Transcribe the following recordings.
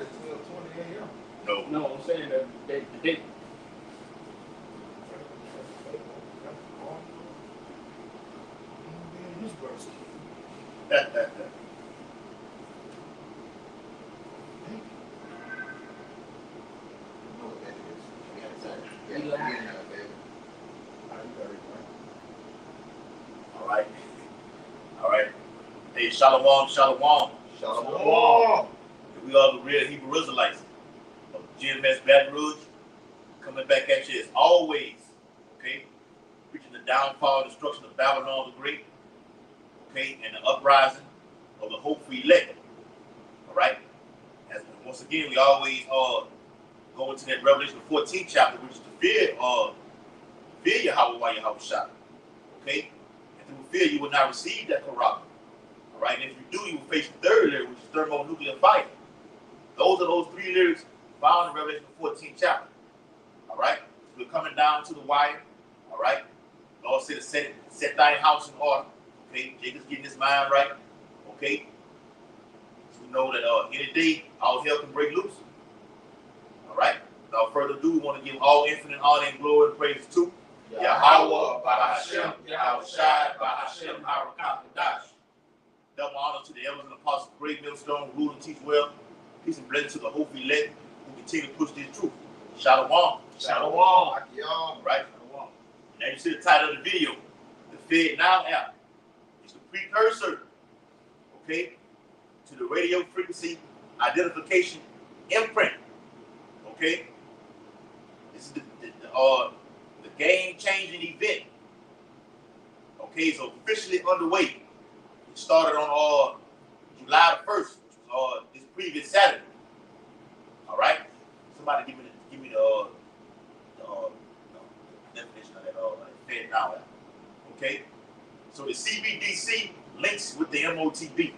at 12:20 a.m. No. No, I'm saying that the date. His birthday. All right. All right. Hey, Shalom, Shalom. Shalom. We are the real Hebrew Israelites of GMS Baton Rouge, coming back at you as always, okay? Preaching the downfall and destruction of Babylon the Great, okay? And the uprising of the hopeful elect, all right? As once again, we always go into that Revelation 14th chapter, which is to fear Yahweh while Yahweh shot, okay? And through fear, you will not receive that corruption, all right? And if you do, you will face the third lyric, which is thermonuclear fire. Those are those three lyrics found in Revelation 14th chapter. All right? So we're coming down to the wire. All right? Lord said to set thy house in order. Okay? Jacob's getting his mind right. Okay? So we know that any day all hell can break loose. All right? Without further ado, we want to give all infinite honor and glory and praise to Yahweh, by Hashem, Yahweh Shai, by Hashem, Harakah, double honor to the elders and apostles, great millstone, rule and teach well. Peace and blessing to the hopeful elect who continue to push this truth. Shalom. Shalom. Right? Shalom. Now you see the title of the video. The Fed Now app is the precursor, okay, to the radio frequency identification imprint. Okay? This is the game-changing event. Okay, it's officially underway. It started on July the 1st. This previous Saturday. All right. Somebody give me the definition of that Fed Now app. Okay. So the CBDC links with the MOTB.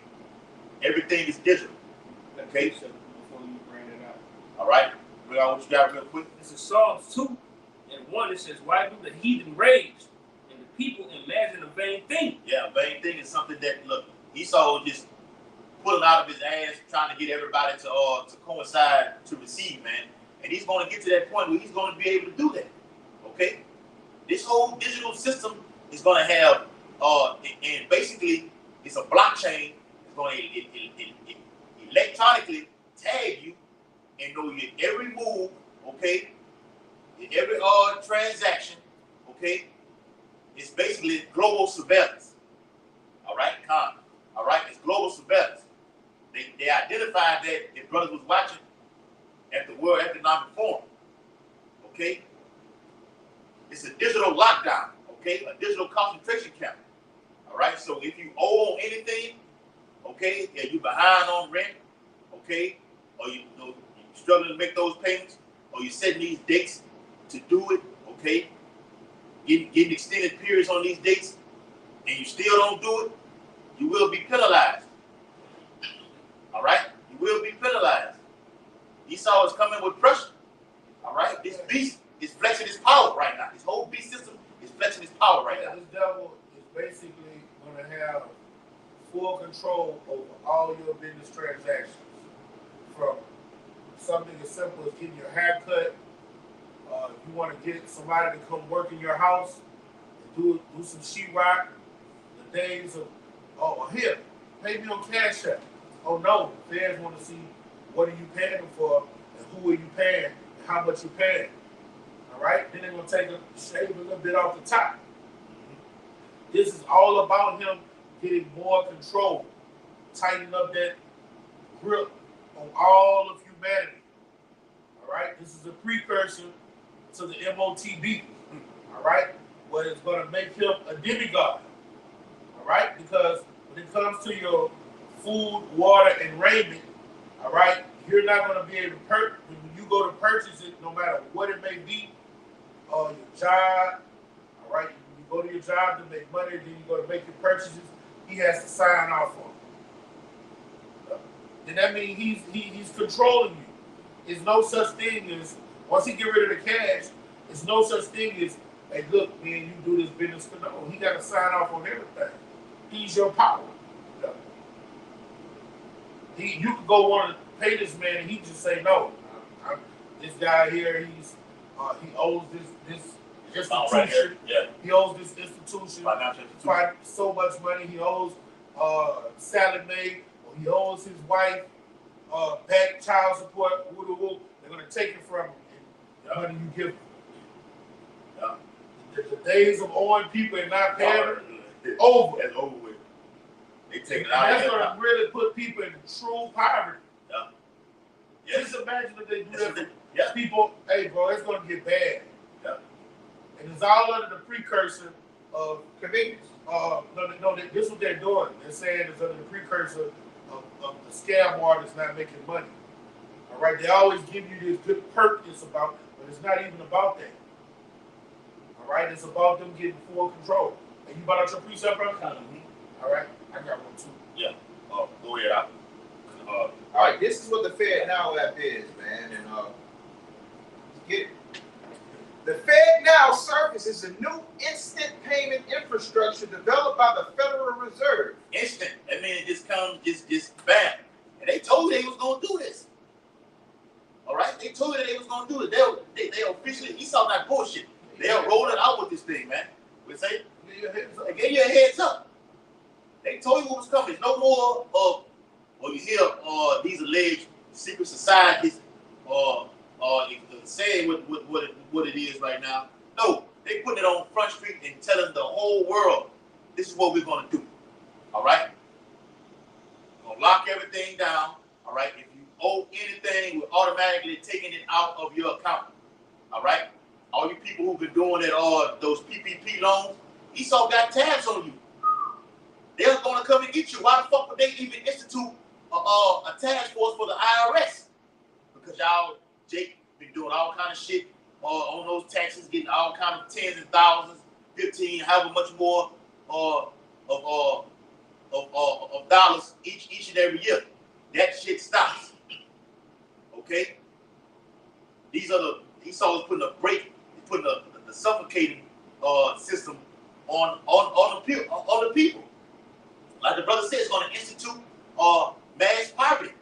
Everything is digital. Okay. Before you bring it out. All right. Bring out what you got real quick. This is Psalms 2 and 1. It says, "Why do the heathen rage and the people imagine a vain thing?" Yeah, a vain thing is something that Esau was just pulling out of his ass, trying to get everybody to coincide to receive, man. And he's going to get to that point where he's going to be able to do that. Okay? This whole digital system is going to have, and basically, it's a blockchain. It's going to electronically tag you and know your every move, okay? Every transaction, okay? It's basically global surveillance. All right? All right? It's global surveillance. They identified that if brothers was watching at the World Economic Forum, okay? It's a digital lockdown, okay? A digital concentration camp, all right? So if you owe on anything, okay, and you behind on rent, okay, or you're struggling to make those payments, or you're setting these dates to do it, okay, getting extended periods on these dates, and you still don't do it, you will be penalized. All right? You will be penalized. Esau is coming with pressure. All right? This beast is flexing his power right now. This whole beast system is flexing his power right now. This devil is basically going to have full control over all your business transactions. From something as simple as getting your hair cut. You want to get somebody to come work in your house and do some sheetrock. The days of, here, pay me on Cash App. Oh no, the feds want to see what are you paying them for and who are you paying and how much you're paying. All right? Then they're going to shave a little bit off the top. This is all about him getting more control, tightening up that grip on all of humanity. All right? This is a precursor to the MOTB. All right? Where it's going to make him a demigod. All right? Because when it comes to your food, water, and raiment, all right, you're not going to be able to purchase. When you go to purchase it, no matter what it may be, your job, all right, when you go to your job to make money, then you go to make your purchases, he has to sign off on it. Then that means he's controlling you. There's no such thing as, once he get rid of the cash, there's no such thing as, hey, look, man, you do this business. No, he got to sign off on everything. He's your power. You could go pay this man, and he just say no. This guy here, he owes this institution. Right here. Yeah. He owes this institution Financial institution. so much money. He owes salad maid, or he owes his wife back child support. They're gonna take it from him. And money you give them. Yeah. The days of owing people and not paying them, over. That's over with. They take it And out. that's gonna really put people in true poverty. Yeah. Yes. Just imagine if they do Yes, that. yeah. People, hey bro, it's gonna get bad. Yeah. And it's all under the precursor of Convenience. no, this is what they're doing. They're saying it's under the precursor of the scam artists not making money. All right, they always give you this good perk it's about, but it's not even about that. All right, it's about them getting full control. And you bought out your precept, bro? All right, I got one too. Yeah. Go ahead. All right, this is what the Fed Now app is, man, and get it. The Fed Now service is a new instant payment infrastructure developed by the Federal Reserve. Instant. I mean, it just comes, just bam. And they told you they was gonna do this. All right, they told you they was gonna do it. They officially, he saw that bullshit. They'll roll it out with this thing, man. We say, they gave you a heads up. They told you what was coming. There's no more of, you hear these alleged secret societies saying what it is right now. No, they putting it on Front Street and telling the whole world, this is what we're gonna do. All right, we're gonna lock everything down. All right, if you owe anything, we're automatically taking it out of your account. All right, all you people who've been doing it, those PPP loans, Esau got tabs on you. They're gonna come and get you. Why the fuck would they even institute a task force for the IRS? Because y'all, Jake, been doing all kind of shit on those taxes, getting all kind of tens and thousands, 15, however much more of dollars each and every year. That shit stops. Okay? Esau's putting a break, putting the suffocating system on the people. Like the brother said, it's going to institute mass poverty.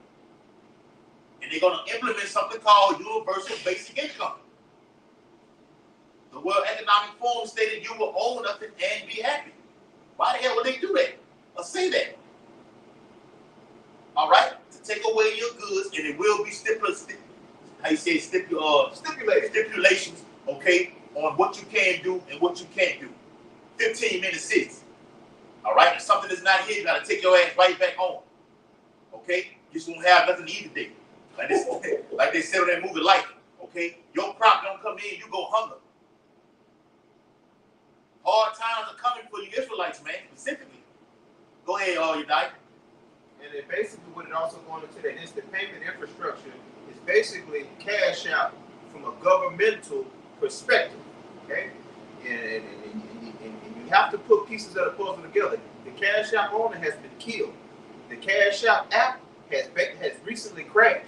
And they're going to implement something called universal basic income. The World Economic Forum stated you will own nothing and be happy. Why the hell would they do that? Or say that? All right? To take away your goods, and it will be stipulations, okay, on what you can do and what you can't do. 15-minute cities. All right? If something is not here, you got to take your ass right back home. Okay? You just won't have nothing to eat today. Like they said on that movie Life. Okay? Your crop don't come in, you go hunger. Hard times are coming for you Israelites, man, specifically. Go ahead, you die. And then basically what it also going into that instant payment infrastructure is basically cash out from a governmental perspective. Okay? And you have to put pieces of the puzzle together. The Cash App owner has been killed. The Cash App app has recently crashed.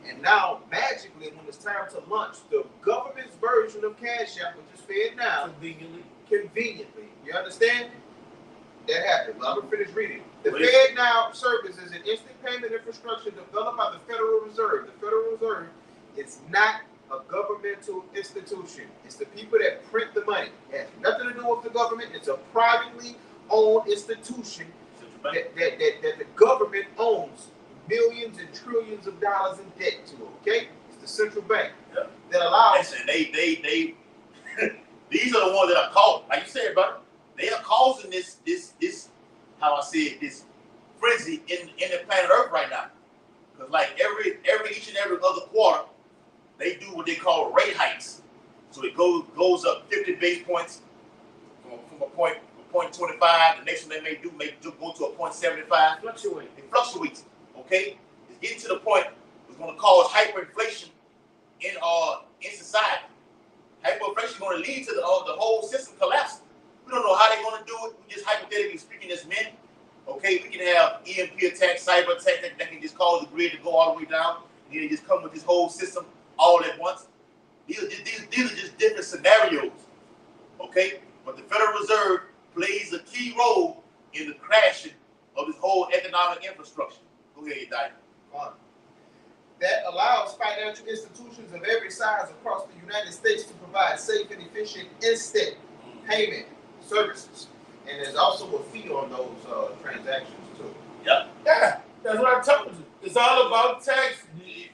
And now, magically, when it's time to launch the government's version of Cash App, which is Fed Now, conveniently. You understand? That happened. Well, I'm going to finish reading. The Fed Now service is an instant payment infrastructure developed by the Federal Reserve. The Federal Reserve is not a governmental institution. It's the people that print the money. It has nothing to do with the government. It's a privately owned institution that the government owns millions and trillions of dollars in debt to. Okay, it's the central bank that allows. Listen, they these are the ones that are caught. Like you said, brother, they are causing this how I say it, this frenzy in the planet Earth right now. Because like each and every other quarter, they do what they call rate hikes. So it goes up 50 base points from a point 25. The next one they may go to a 0.75. It fluctuates. Okay, it's getting to the point it's going to cause hyperinflation in society. Hyperinflation is going to lead to the whole system collapsing. We don't know how they're going to do it. We just hypothetically speaking as men. Okay, we can have EMP attacks, cyber attacks that can just cause the grid to go all the way down. And then they just come with this whole system all at once. These are just different scenarios. Okay, but the Federal Reserve plays a key role in the crashing of this whole economic infrastructure. Go ahead, Dai. that allows financial institutions of every size across the United States to provide safe and efficient instant payment services. And there's also a fee on those transactions too. Yep. Yeah, that's what I told you. It's all about tax.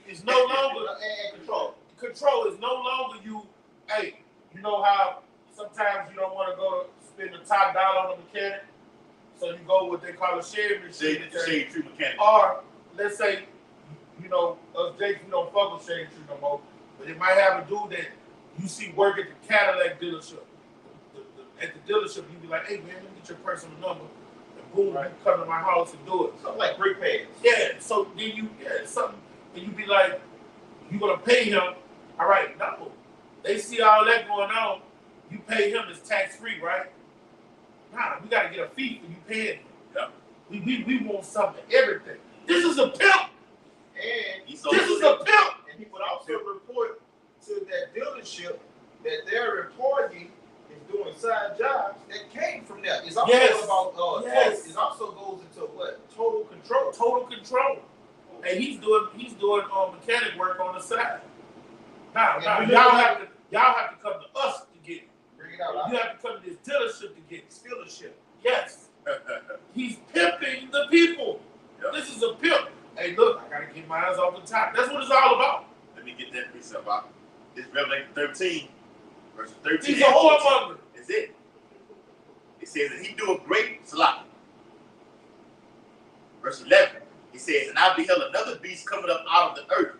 It's no longer and control. Control is no longer you. Hey, you know how sometimes you don't want to go to spend the top dollar on the mechanic, so you go what they call a shade tree mechanic. Or let's say, you know, us Jakes, we don't fuck with shade tree no more, but it might have a dude that you see work at the Cadillac dealership. At the dealership, you be like, hey man, let me get your personal number. And boom, you come to my house and do it. Something like brick pads. Yeah, so then something, and you be like, you gonna pay him, all right, no. They see all that going on, you pay him as tax-free, right? Nah, we gotta get a fee for you paying him. Yeah. We want something, everything. This is a pimp. And this is a pimp. And he would also report to that dealership that their employee is doing side jobs that came from that. It's also about it also goes into what? Total control. Total control. And he's doing mechanic work on the side. Now y'all have to come to us to get it. Bring it out. You have to come to this dealership to get it. Dealership. Yes. He's pimping the people. Yep. This is a pimp. Hey, look, I gotta get my eyes off the top. That's what it's all about. Let me get that piece up out. This Revelation 13, verses 13. He's a whoremonger. That's it. It says that he do a great slaughter. Verse 11. He says, and I beheld another beast coming up out of the earth,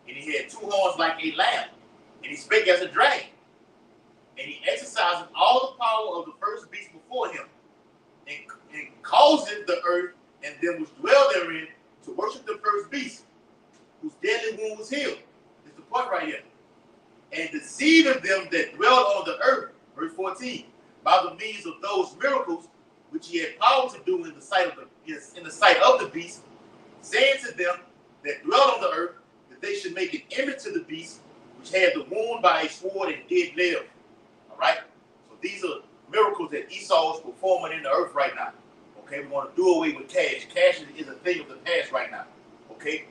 and he had 2 horns like a lamb, and he spake as a dragon, and he exercised all the power of the first beast before him, and causeth the earth and them which dwell therein to worship the first beast, whose deadly wound was healed. It's the point right here. And deceiving them that dwell on the earth, verse 14, by the means of those miracles which he had power to do in the sight of the beast, saying to them that dwell on the earth that they should make an image to the beast which had the wound by a sword and did live. All right? So these are miracles that Esau is performing in the earth right now. Okay, we want to do away with cash. Cash is a thing of the past right now. Okay?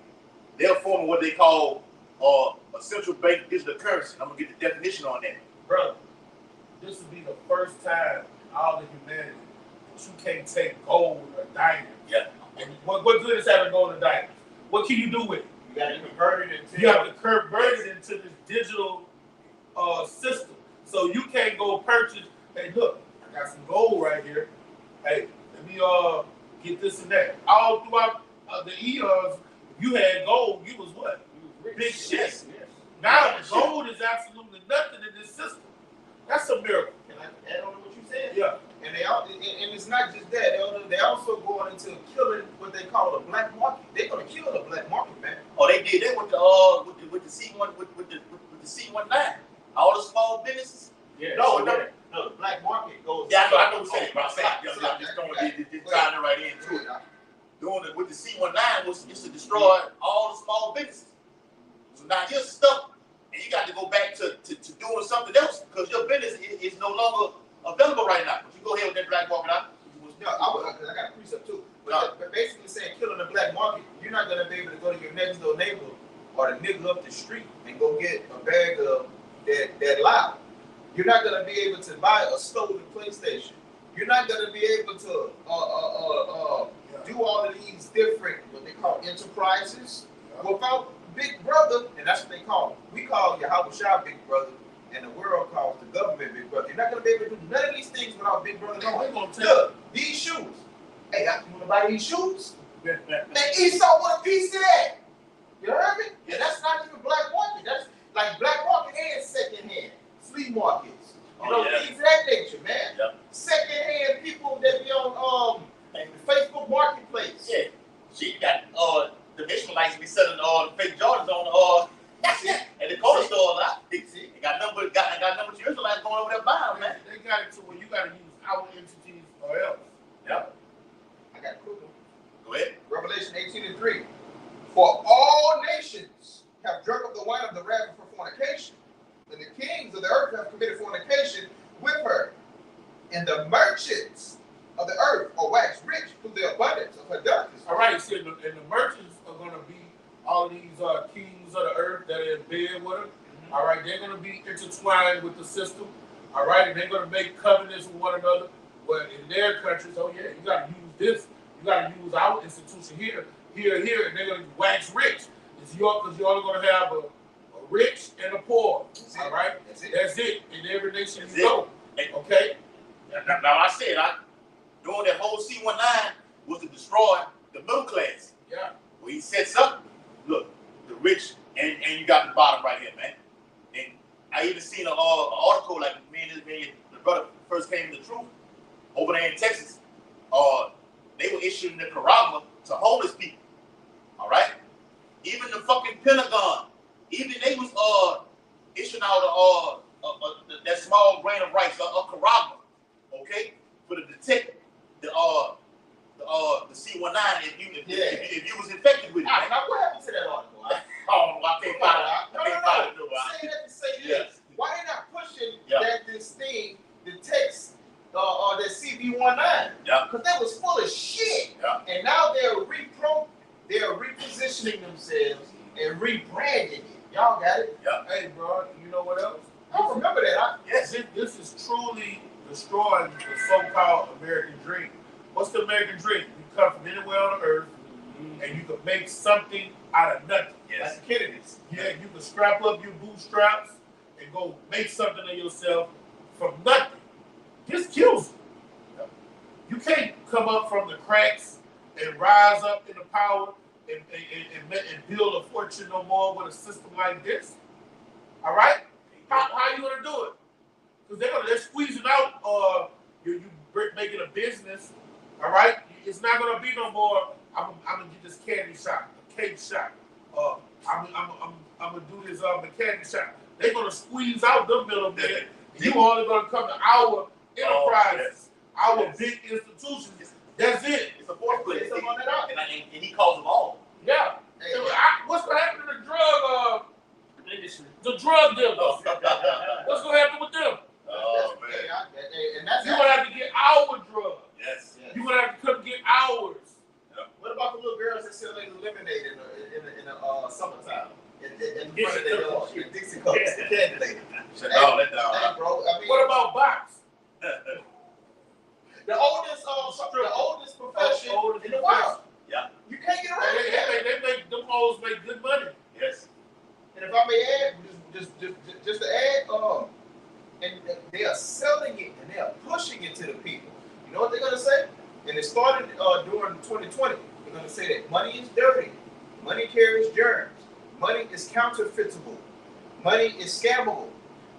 They're forming what they call a central bank digital currency. I'm going to get the definition on that. Brother, this will be the first time in all of humanity that you can't take gold or diamonds. Yeah. And what good is having gold or diamonds? What can you do with it? You got to convert it into. You have to convert it into this digital system. So you can't go purchase. Hey, look, I got some gold right here. Hey, let me get this and that. All throughout the eons, you had gold. You was what? You was big shit. Yes. Now gold is absolutely nothing in this system. That's a miracle. Can I add on to what you said? Yeah. And and it's not just that. They also going into killing what they call the black market. They're gonna kill the black market, man. Oh, they did that with the C1 with the C19. All the small businesses. Yeah. No, the black market goes. Yeah, I know what you're saying. I'm just throwing just tying it right into it. Doing it with the C19 was just to destroy all the small businesses. So now you're stuck, and you got to go back to doing something else because your business is no longer available right now. But you go ahead with that black market out. No, I got a precept too. But basically saying killing the black market, you're not gonna be able to go to your next door neighbor or the nigga up the street and go get a bag of that loud. You're not gonna be able to buy a stolen PlayStation. You're not gonna be able to do all of these different what they call enterprises without Big Brother, and that's what they call them. We call Yahweh Shah Big Brother, and the world calls the government Big Brother. You're not gonna be able to do none of these things without Big Brother knowing. Look, these shoes. Hey, I want to buy these shoes. Man, Esau want a piece of that. You heard me? And that's not even black market. That's like black market and secondhand flea markets. Things of that nature, man. Yep. Secondhand people that be on the Facebook marketplace. Yeah. She got the Ishmaelites be selling fake Jordans on at the corner store. They got number two Israelites going over there buying, man. They got it to where you got to use our entities or else. Yep. I got a quick one. Go ahead. Revelation 18:3. For all nations have drunk of the wine of the wrath of her fornication, and the kings of the earth have committed fornication with her, and the merchants of the earth are waxed rich through the abundance of her delicacies. All right, so and the merchants are going to be all all these kings of the earth that are in bed with them. All right, they're going to be intertwined with the system. All right, and they're going to make covenants with one another. Well, in their countries, oh yeah, you got to use this. You got to use our institution here, and they're going to wax rich. It's because you're only going to have a rich and a poor. All right, that's it. In every nation you go. Okay. Now I said, doing that whole C-19 was to destroy the middle class. Yeah. Well, he sets up, look, the rich, and you got the bottom right here, man. And I even seen an article like me and the brother first came to the truth over there in Texas. They were issuing the Karama to homeless people. All right, even the fucking Pentagon, even they was issuing out that small grain of rice, a Karama, okay, for to detect the C-19 if you was infected with it. Man. Now what happened to that article? I can't find it. No. Say that to say this. Yes. Why they not pushing that this thing detects that CV-19? Yeah. Because that was full of shit. Yeah. And now they're repositioning themselves and rebranding it. Y'all got it? Yeah. Hey, bro, you know what else? I don't remember that. Yes. This is truly destroying the so-called American dream. What's the American dream? You come from anywhere on the earth, and you can make something out of nothing. Yes. Like the Kennedys. Yeah, you can scrap up your bootstraps and go make something of yourself from nothing. This kills you. You can't come up from the cracks and rise up into power and build a fortune no more with a system like this. All right? How you gonna do it? Because they're squeezing out you making a business. All right? It's not gonna be no more. I'm gonna get this candy shop, a cake shop. I'm gonna do this mechanic shop. They're gonna squeeze out the middleman. You only gonna come to our enterprises, our big institutions. That's it. It's a fourth place. And he calls them all. Yeah. Hey, what's gonna happen to the drug dealers? What's gonna happen with them? Oh man. You're gonna have to get our drug. Yes. You're gonna have to come get ours. What about the little girls that sell lemonade in the summertime? In front of the Dixie cups, the candy lady. Shut down, let down. Hey, bro, I mean, What about box? the oldest profession in the world? Yeah. You can't get around it. They make them hoes make good money. Yes. And if I may add, just to add, and they are selling it and they are pushing it to the people. You know what they're gonna say? And it started during 2020. They're gonna say that money is dirty, money carries germs, money is counterfeitable, money is scammable,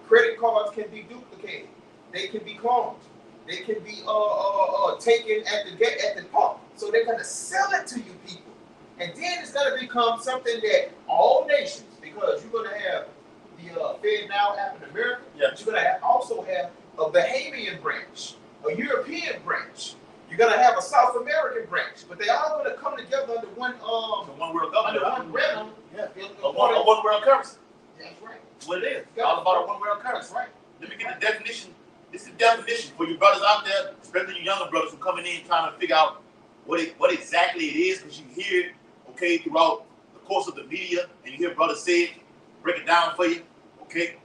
credit cards can be duplicated, they can be cloned, they can be taken at the pump. So they're gonna sell it to you people, and then it's gonna become something that all nations, because you're gonna have the FedNow app in America, but you're gonna also have a Bahamian branch, a European branch. You're gonna have a South American branch, but they all gonna come together under one world government, under one realm. A one world currency. That's right. That's what it is. It's all about a one world currency. That's right. Let me get the definition. This is the definition for you brothers out there, especially you younger brothers who coming in trying to figure out what exactly it is, because you hear it, okay, throughout the course of the media, and you hear brothers say it, break it down for you, okay?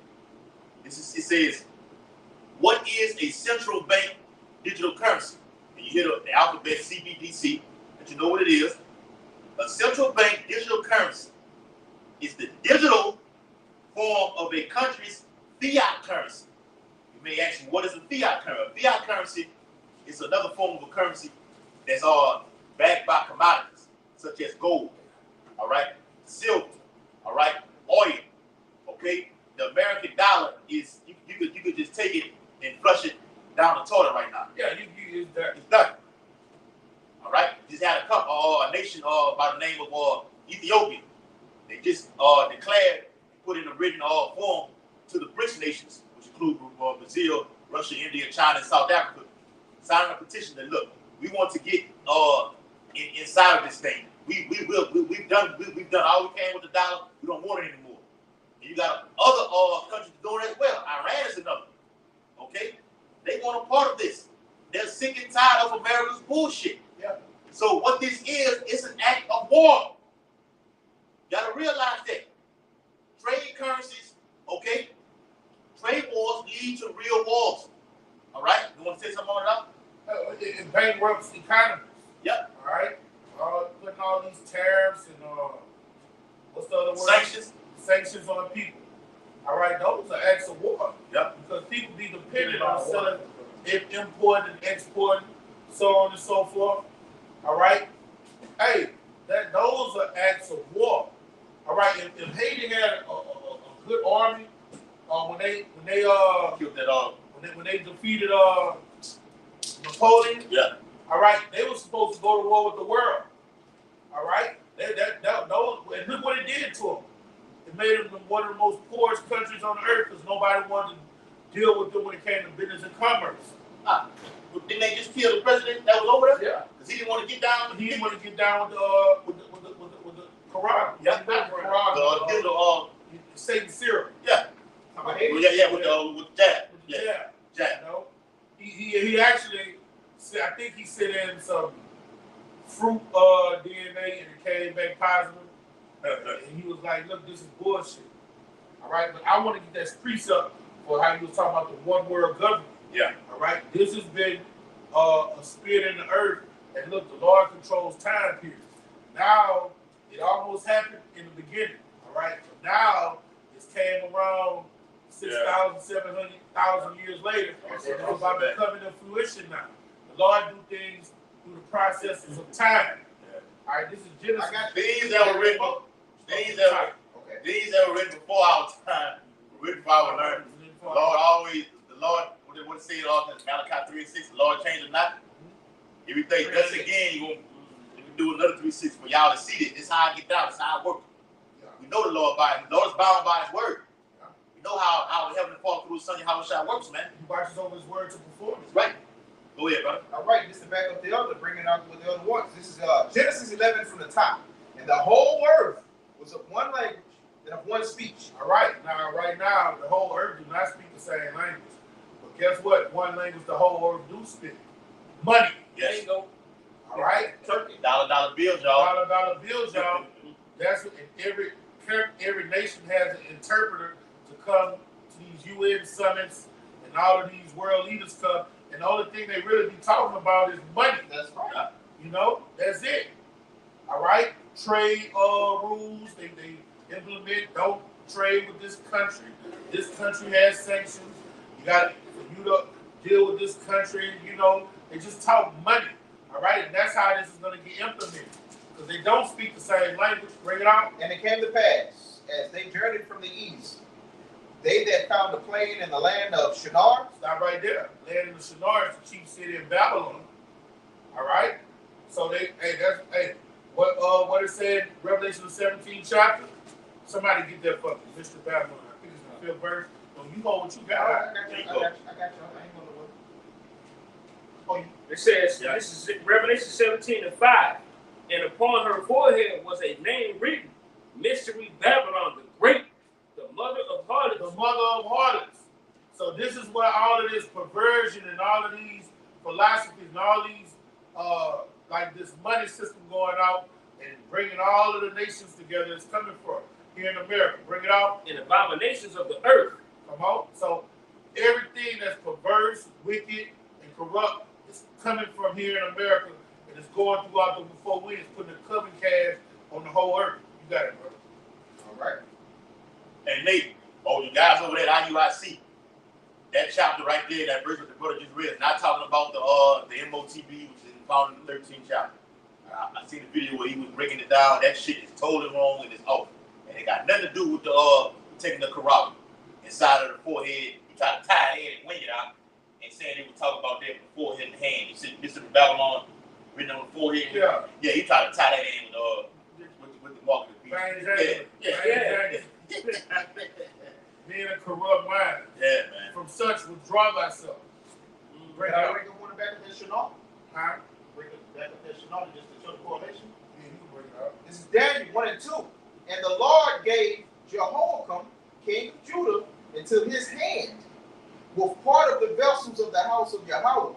It says, what is a central bank digital currency? And you hear the alphabet CBDC, that you know what it is. A central bank digital currency is the digital form of a country's fiat currency. You may ask me, what is a fiat currency? A fiat currency is another form of a currency that's backed by commodities, such as gold, all right, silver, all right, oil, okay? The American dollar is, you could just take it and flush it down the toilet right now. Yeah, it's done. All right, just had a nation by the name of Ethiopia. They just declared, put in a written form to the BRICS nations, which include Brazil, Russia, India, China, and South Africa, signing a petition that look, we want to get inside of this thing. We've done all we can with the dollar. We don't want it anymore. And you got other countries doing it as well. Iran is another. Okay, they want a part of this. They're sick and tired of America's bullshit. Yeah. So what this is an act of war. gotta realize that trade currencies, okay, trade wars lead to real wars. All right, you want to say something on that? It bankrupts economies. Yep. All right. Putting all these tariffs and what's the other word? Sanctions on people. All right, those are acts of war. Yep. Because people be dependent on selling, importing and exporting, so on and so forth. All right. Hey, those are acts of war. All right. If Haiti had a good army, when they Killed that when they defeated Napoleon, yeah. all right, they were supposed to go to war with the world. All right, those, and look what it did to them. It made them one of the most poorest countries on earth because nobody wanted to deal with them when it came to business and commerce. Didn't they just kill the president that was over there? Yeah, because he didn't want to get down. He didn't want to get down with the Quran. Yeah, not the Quran. Satan syrup. Yeah. With the jab. Yeah. Jab. You know, he actually, I think he sent in some fruit DNA and it came back positive. And he was like, look, this is bullshit. All right, but I want to get that precept for how you was talking about the one world government. Yeah. All right, this has been a spirit in the earth, and look, the Lord controls time periods. Now, it almost happened in the beginning. All right, but now it's came around 6,000, 700,000 years later, and it's about becoming to fruition now. The Lord do things through the processes of time. Yeah. All right, this is Genesis. Things that were written. Things that were written before our time, written for our learning. The Lord, what it say all the Malachi 3:6, the Lord changed not. Everything just again, you do another 3:6 for y'all to see it. This is how I get down, this is how I work. Yeah. We know the Lord by the Lord is bound by his word. Yeah. We know how heaven and fall through his son, how it works, man. He watches over his word to perform it. Right. Go ahead, brother. All right, just to back up the other, bringing out with the other ones. This is Genesis 11 from the top. And the whole earth was of one language and of one speech. All right. Now, right now, the whole earth do not speak the same language. But guess what? One language the whole earth do speak. Money. Yes. There you go. All right. Turkey. Dollar bills, y'all. Dollar bills, y'all. That's what every nation has an interpreter to come to these UN summits and all of these world leaders come. And the only thing they really be talking about is money. That's right. You know, that's it. All right? Trade rules, they implement, don't trade with this country. This country has sanctions. You got for you to deal with this country, you know, they just talk money. All right? And that's how this is going to get implemented. Because they don't speak the same language. Bring it out. And it came to pass, as they journeyed from the east, they that found a plain in the land of Shinar. Stop right there. Land in the Shinar is the chief city in Babylon. All right? So what it said, Revelation 17 chapter. Somebody get that for me, Mr. Babylon. I think it's the 5th verse. So you know what you got. I got you. I ain't gonna look. Oh, it says, this is Revelation 17:5. And upon her forehead was a name written, Mystery Babylon the Great, the mother of harlots. The mother of harlots. So this is where all of this perversion and all of these philosophies and all these, like this money system going out and bringing all of the nations together is coming from here in America. Bring it out. In abominations of the earth. Come on. So everything that's perverse, wicked, and corrupt is coming from here in America. And it's going throughout the 4 winds, putting a coming cash on the whole earth. You got it, brother. All right. And Nate, you guys over there at IUIC, that chapter right there, that verse that the brother just read, not talking about the MOTB, which is found in the 13th chapter. I seen the video where he was breaking it down. That shit is totally wrong and it's off. And it got nothing to do with the taking the corral inside of the forehead. He tried to tie it in and wing it out and saying they would talk about that with the forehead and hand. He said Mr. Babylon written on the forehead. Yeah, he tried to tie that in with the mark of the beast. Yeah. Being a corrupt mind. Yeah, man. From such withdraw thyself. Bring it up. Back up that Shinar. Huh? Bring it back up that Shinar just to show the correlation. Yeah, you can bring it up. This is Daniel 1 and 2. And the Lord gave Jehoiakim, king of Judah, into his hand, with part of the vessels of the house of Yahweh,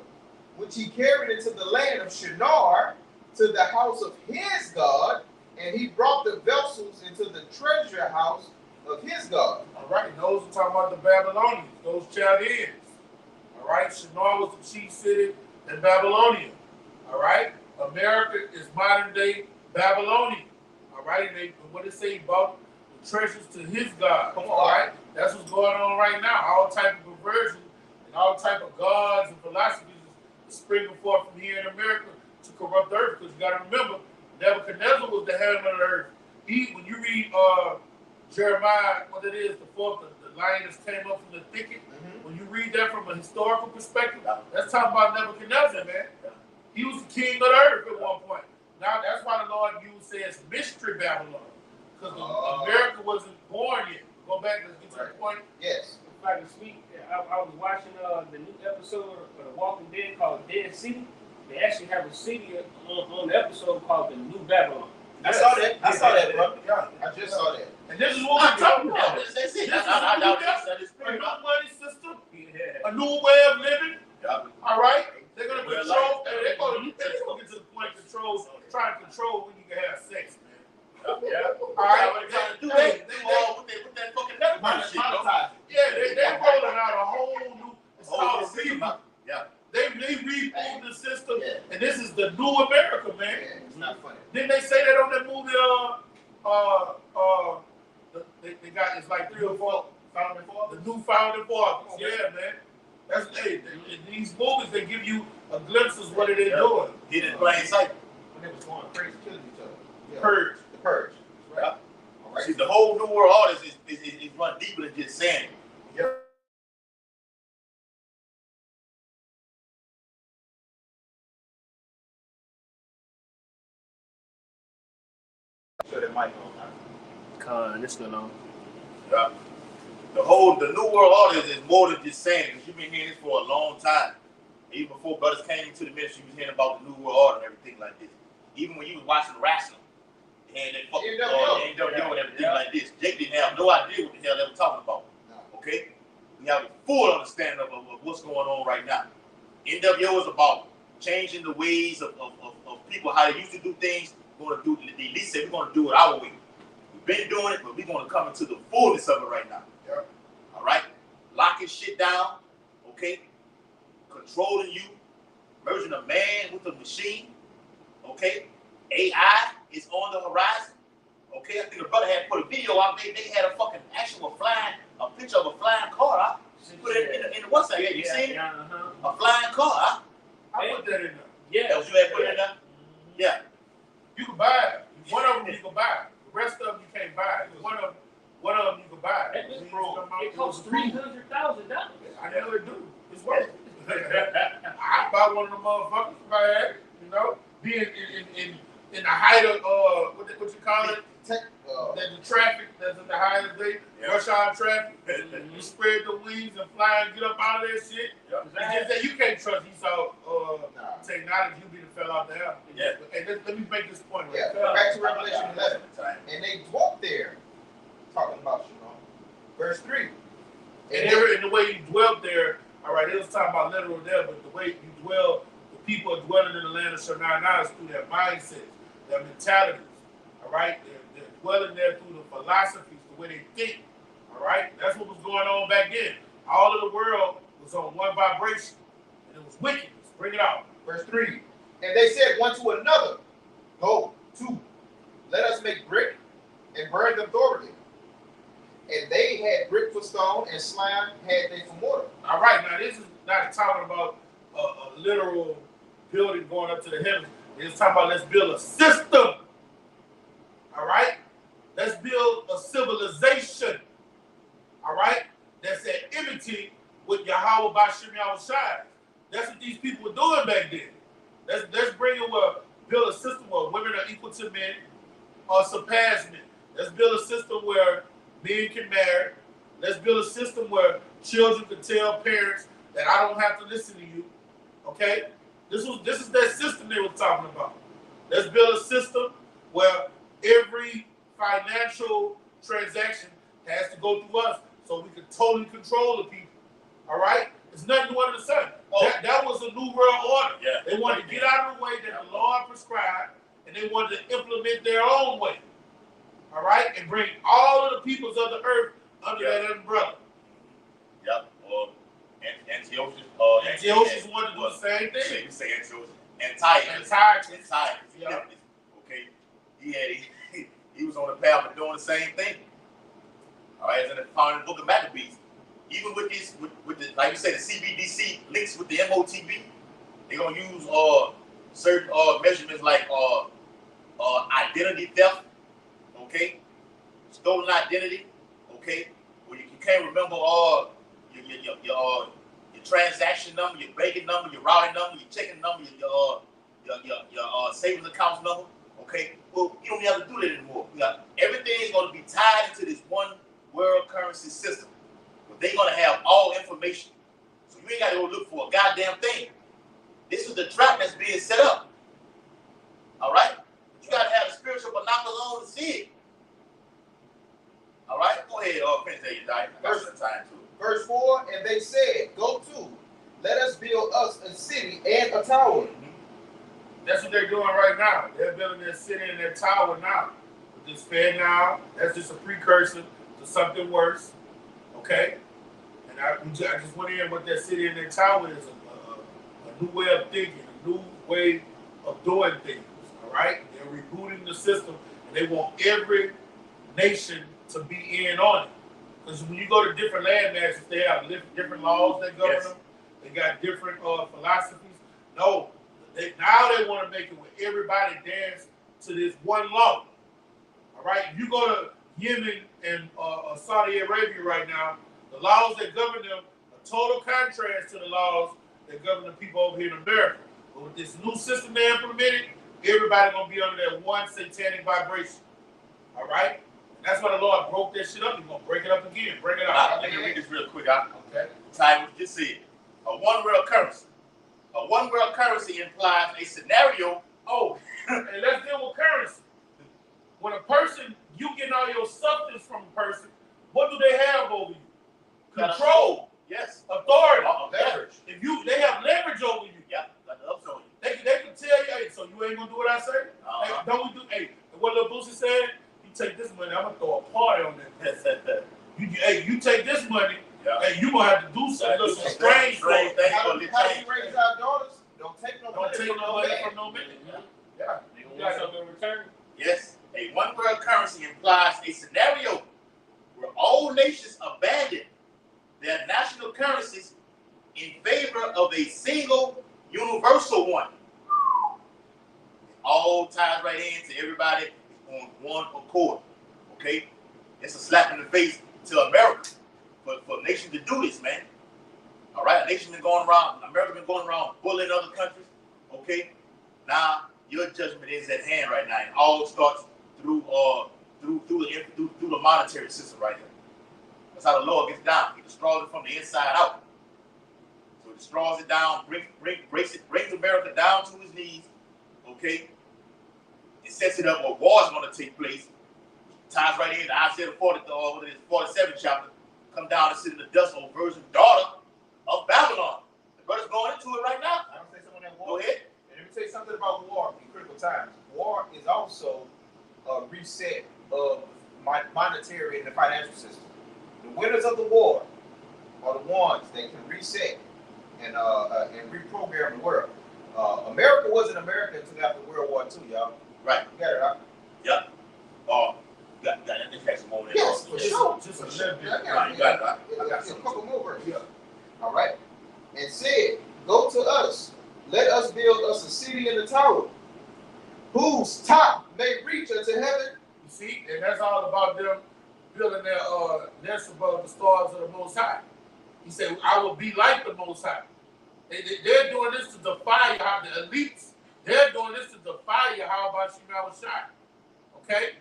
which he carried into the land of Shinar, to the house of his God, and he brought the vessels into And those are talking about the Babylonians, those Chaldeans. All right, Shinar was the chief city in Babylonia. All right, America is modern day Babylonian. All right, and what it say, he brought the treasures to his God. Come on. All right, that's what's going on right now. All type of perversion and all type of gods and philosophies is springing forth from here in America to corrupt the earth. Because you got to remember, Nebuchadnezzar was the heaven of the earth. When you read Jeremiah, what it is, the lions came up from the thicket. When you read that from a historical perspective, that's talking about Nebuchadnezzar, man. He was the king of the earth at one point. Now that's why the Lord says mystery Babylon, because America wasn't born yet. Go back, let's get to the point. Yes. If I can speak, I was watching the new episode of The Walking Dead called Dead City. They actually have a city on the episode called the New Babylon. I saw that, bro. Yeah, I just saw that. And this is what we're talking about. That's it. This is That is a new money system, a new way of living. All right, they're gonna control. They're gonna get to the point of control, trying to control when you can have sex, man. Yeah. All right. They're trying to do that. With that fucking Nebuchadnezzar shit, bro. Yeah, they're rolling out a whole new. It's called a reboot. Yeah. They rebooted the system, and this is the new America, man. Yeah, it's not funny. Didn't they say that on that movie? They got, it's like 3 or 4 founding fathers. The new founding fathers. Yeah, man. That's in these movies. They give you a glimpse of what it is doing. Hit in plain sight. When they was going crazy, killing each other. Yeah. Purge. The purge. Right. Yeah. All right. See, the whole New World Order is run deeper than just saying. Yep. Sure that mic on. It's still on. Yeah. The New World Order is more than just saying, because you've been hearing this for a long time. Even before brothers came into the ministry, you was hearing about the New World Order and everything like this. Even when you was watching wrestling, and that fucking NWO and everything like this, Jake didn't have no idea what the hell they were talking about. No. Okay? We have a full understanding of what's going on right now. NWO is about changing the ways of people, how they used to do things. We're going to do, they at least say we're going to do it our way. We've been doing it, but we're going to come into the fullness of it right now. Yeah. All right? Locking shit down, okay? Controlling you, merging a man with a machine, okay? AI is on the horizon, okay? I think the brother had put a video out there. They had a fucking a picture of a flying car out. Put it in the WhatsApp. Yeah, you seen it? A flying car, huh? I put that in there. Yeah. That was you had put it in there? Yeah. You can buy it. One of them you can buy. The rest of them you can't buy. One of them you can buy. It costs $300,000. I never do. It's worth it. I buy one of them motherfuckers if I had it, you know. Being in the height of what you call it? The traffic that's in the highest day, rush hour traffic. You spread the wings and fly and get up out of that shit. It's just that you can't trust Esau technology. You be the fell out the air. Yeah. And let me make this point. Yeah. Back to Revelation 11. And they dwelt there, talking about verse 3. And the way you dwelt there, all right, it was talking about literal there, but the way you dwell, the people are dwelling in the land of Shinar now is through their mindsets, their mentalities, all right? They're dwelling there through the philosophies, the way they think, all right? That's what was going on back then. All of the world was on one vibration, and it was wickedness. Bring it out. Verse 3. And they said one to another, Go, 2, let us make brick and burn them thoroughly. And they had brick for stone, and slime had they for mortar. All right, now this is not talking about a literal building going up to the heavens. It's talking about let's build a system. All right? Let's build a civilization. All right? That's at enmity with Yahweh Bashim Yahushai. That's what these people were doing back then. Let's bring it where build a system where women are equal to men or surpass men. Let's build a system where men can marry. Let's build a system where children can tell parents that I don't have to listen to you. Okay? This is that system they were talking about. Let's build a system where every financial transaction has to go through us so we can totally control the people. All right? It's nothing new under the sun. That was a new world order. Yeah. They wanted to get out of the way that the Lord prescribed, and they wanted to implement their own way. All right? And bring all of the peoples of the earth under that umbrella. Yep. Antiochus. Antiochus wanted to do the same thing. You say Antiochus. Antiochus. Yeah. Okay. He was on the path of doing the same thing. All right, as in the found in the book of Maccabees. Even with this, with the, like you said, the CBDC links with the MOTB, they're gonna use certain measurements like identity theft, okay, stolen identity, okay, where you can't remember your transaction number, your banking number, your routing number, your checking number, your savings account number, okay. Well, you don't have to do that anymore. Everything is going to be tied into this one world currency system. But they're going to have all information, so you ain't got to go look for a goddamn thing. This is the trap that's being set up. All right, but you got to have the spiritual binoculars on to see it. All right, go ahead, finish that, you die. I got some time too. Verse 4, and they said, go to, let us build us a city and a tower. Mm-hmm. That's what they're doing right now. They're building their city and their tower now. With this Fed now, that's just a precursor to something worse. Okay? And I just went in what their city and their tower is, a new way of thinking, a new way of doing things. All right? They're rebooting the system, and they want every nation to be in on it. Because when you go to different land masses, they have different laws that govern them. They got different philosophies. No, now they want to make it where everybody dance to this one law. All right? If you go to Yemen and Saudi Arabia right now, the laws that govern them are total contrast to the laws that govern the people over here in America. But with this new system they implemented, everybody going to be under that one satanic vibration. All right? That's why the Lord broke that shit up. He's going to break it up again. Bring it out. Let me read this real quick. Okay. Ty just said, a one world currency. A one world currency implies a scenario. Oh, and let's deal with currency. When a person, you getting all your substance from a person, what do they have over you? Control. Yes. Authority. Leverage. If they have leverage over you. Yeah. Got the ups on you. They can tell you, hey, so you ain't gonna do what I say? Hey, don't we do? Hey, what little Boosie said? You take this money, I'm gonna throw a party on that. You take this money. Yeah. Hey, you gonna have to do something strange for it. How do you raise our daughters? Don't take no money from no man. Yeah. You got something in return? Yes. A one world currency implies a scenario where all nations abandon their national currencies in favor of a single universal one. All ties right in to everybody on one accord. Okay? It's a slap in the face to America for a nation to do this, man. All right? A nation been going around, America been going around bullying other countries. Okay? Now your judgment is at hand right now. It all starts through the monetary system right here. That's how the Lord gets down. He destroys it from the inside out. So he destroys it down, brings America down to his knees. Okay? It sets it up where war is going to take place. Ties right in to Isaiah 47 chapter. Come down and sit in the dust, old virgin daughter of Babylon. The brother's going into it right now. I don't say something on that war. Go ahead. And let me tell you something about war in critical times. War is also a reset of monetary and the financial system. The winners of the war are the ones that can reset and reprogram the world. America wasn't America until after World War II, y'all. Right. You got it, huh? Yep. Got this has some more than Yes, for sure. Just a little bit. Right, you got it, right? I got a couple more verses. Yeah. All right. And said, go to us. Let us build us a city in the tower, whose top may reach unto heaven. You see, and that's all about them building their nest above the stars of the Most High. He said, I will be like the Most High. They're doing this to defy the elites. They're doing this to defy how about Shemel Shai. Okay?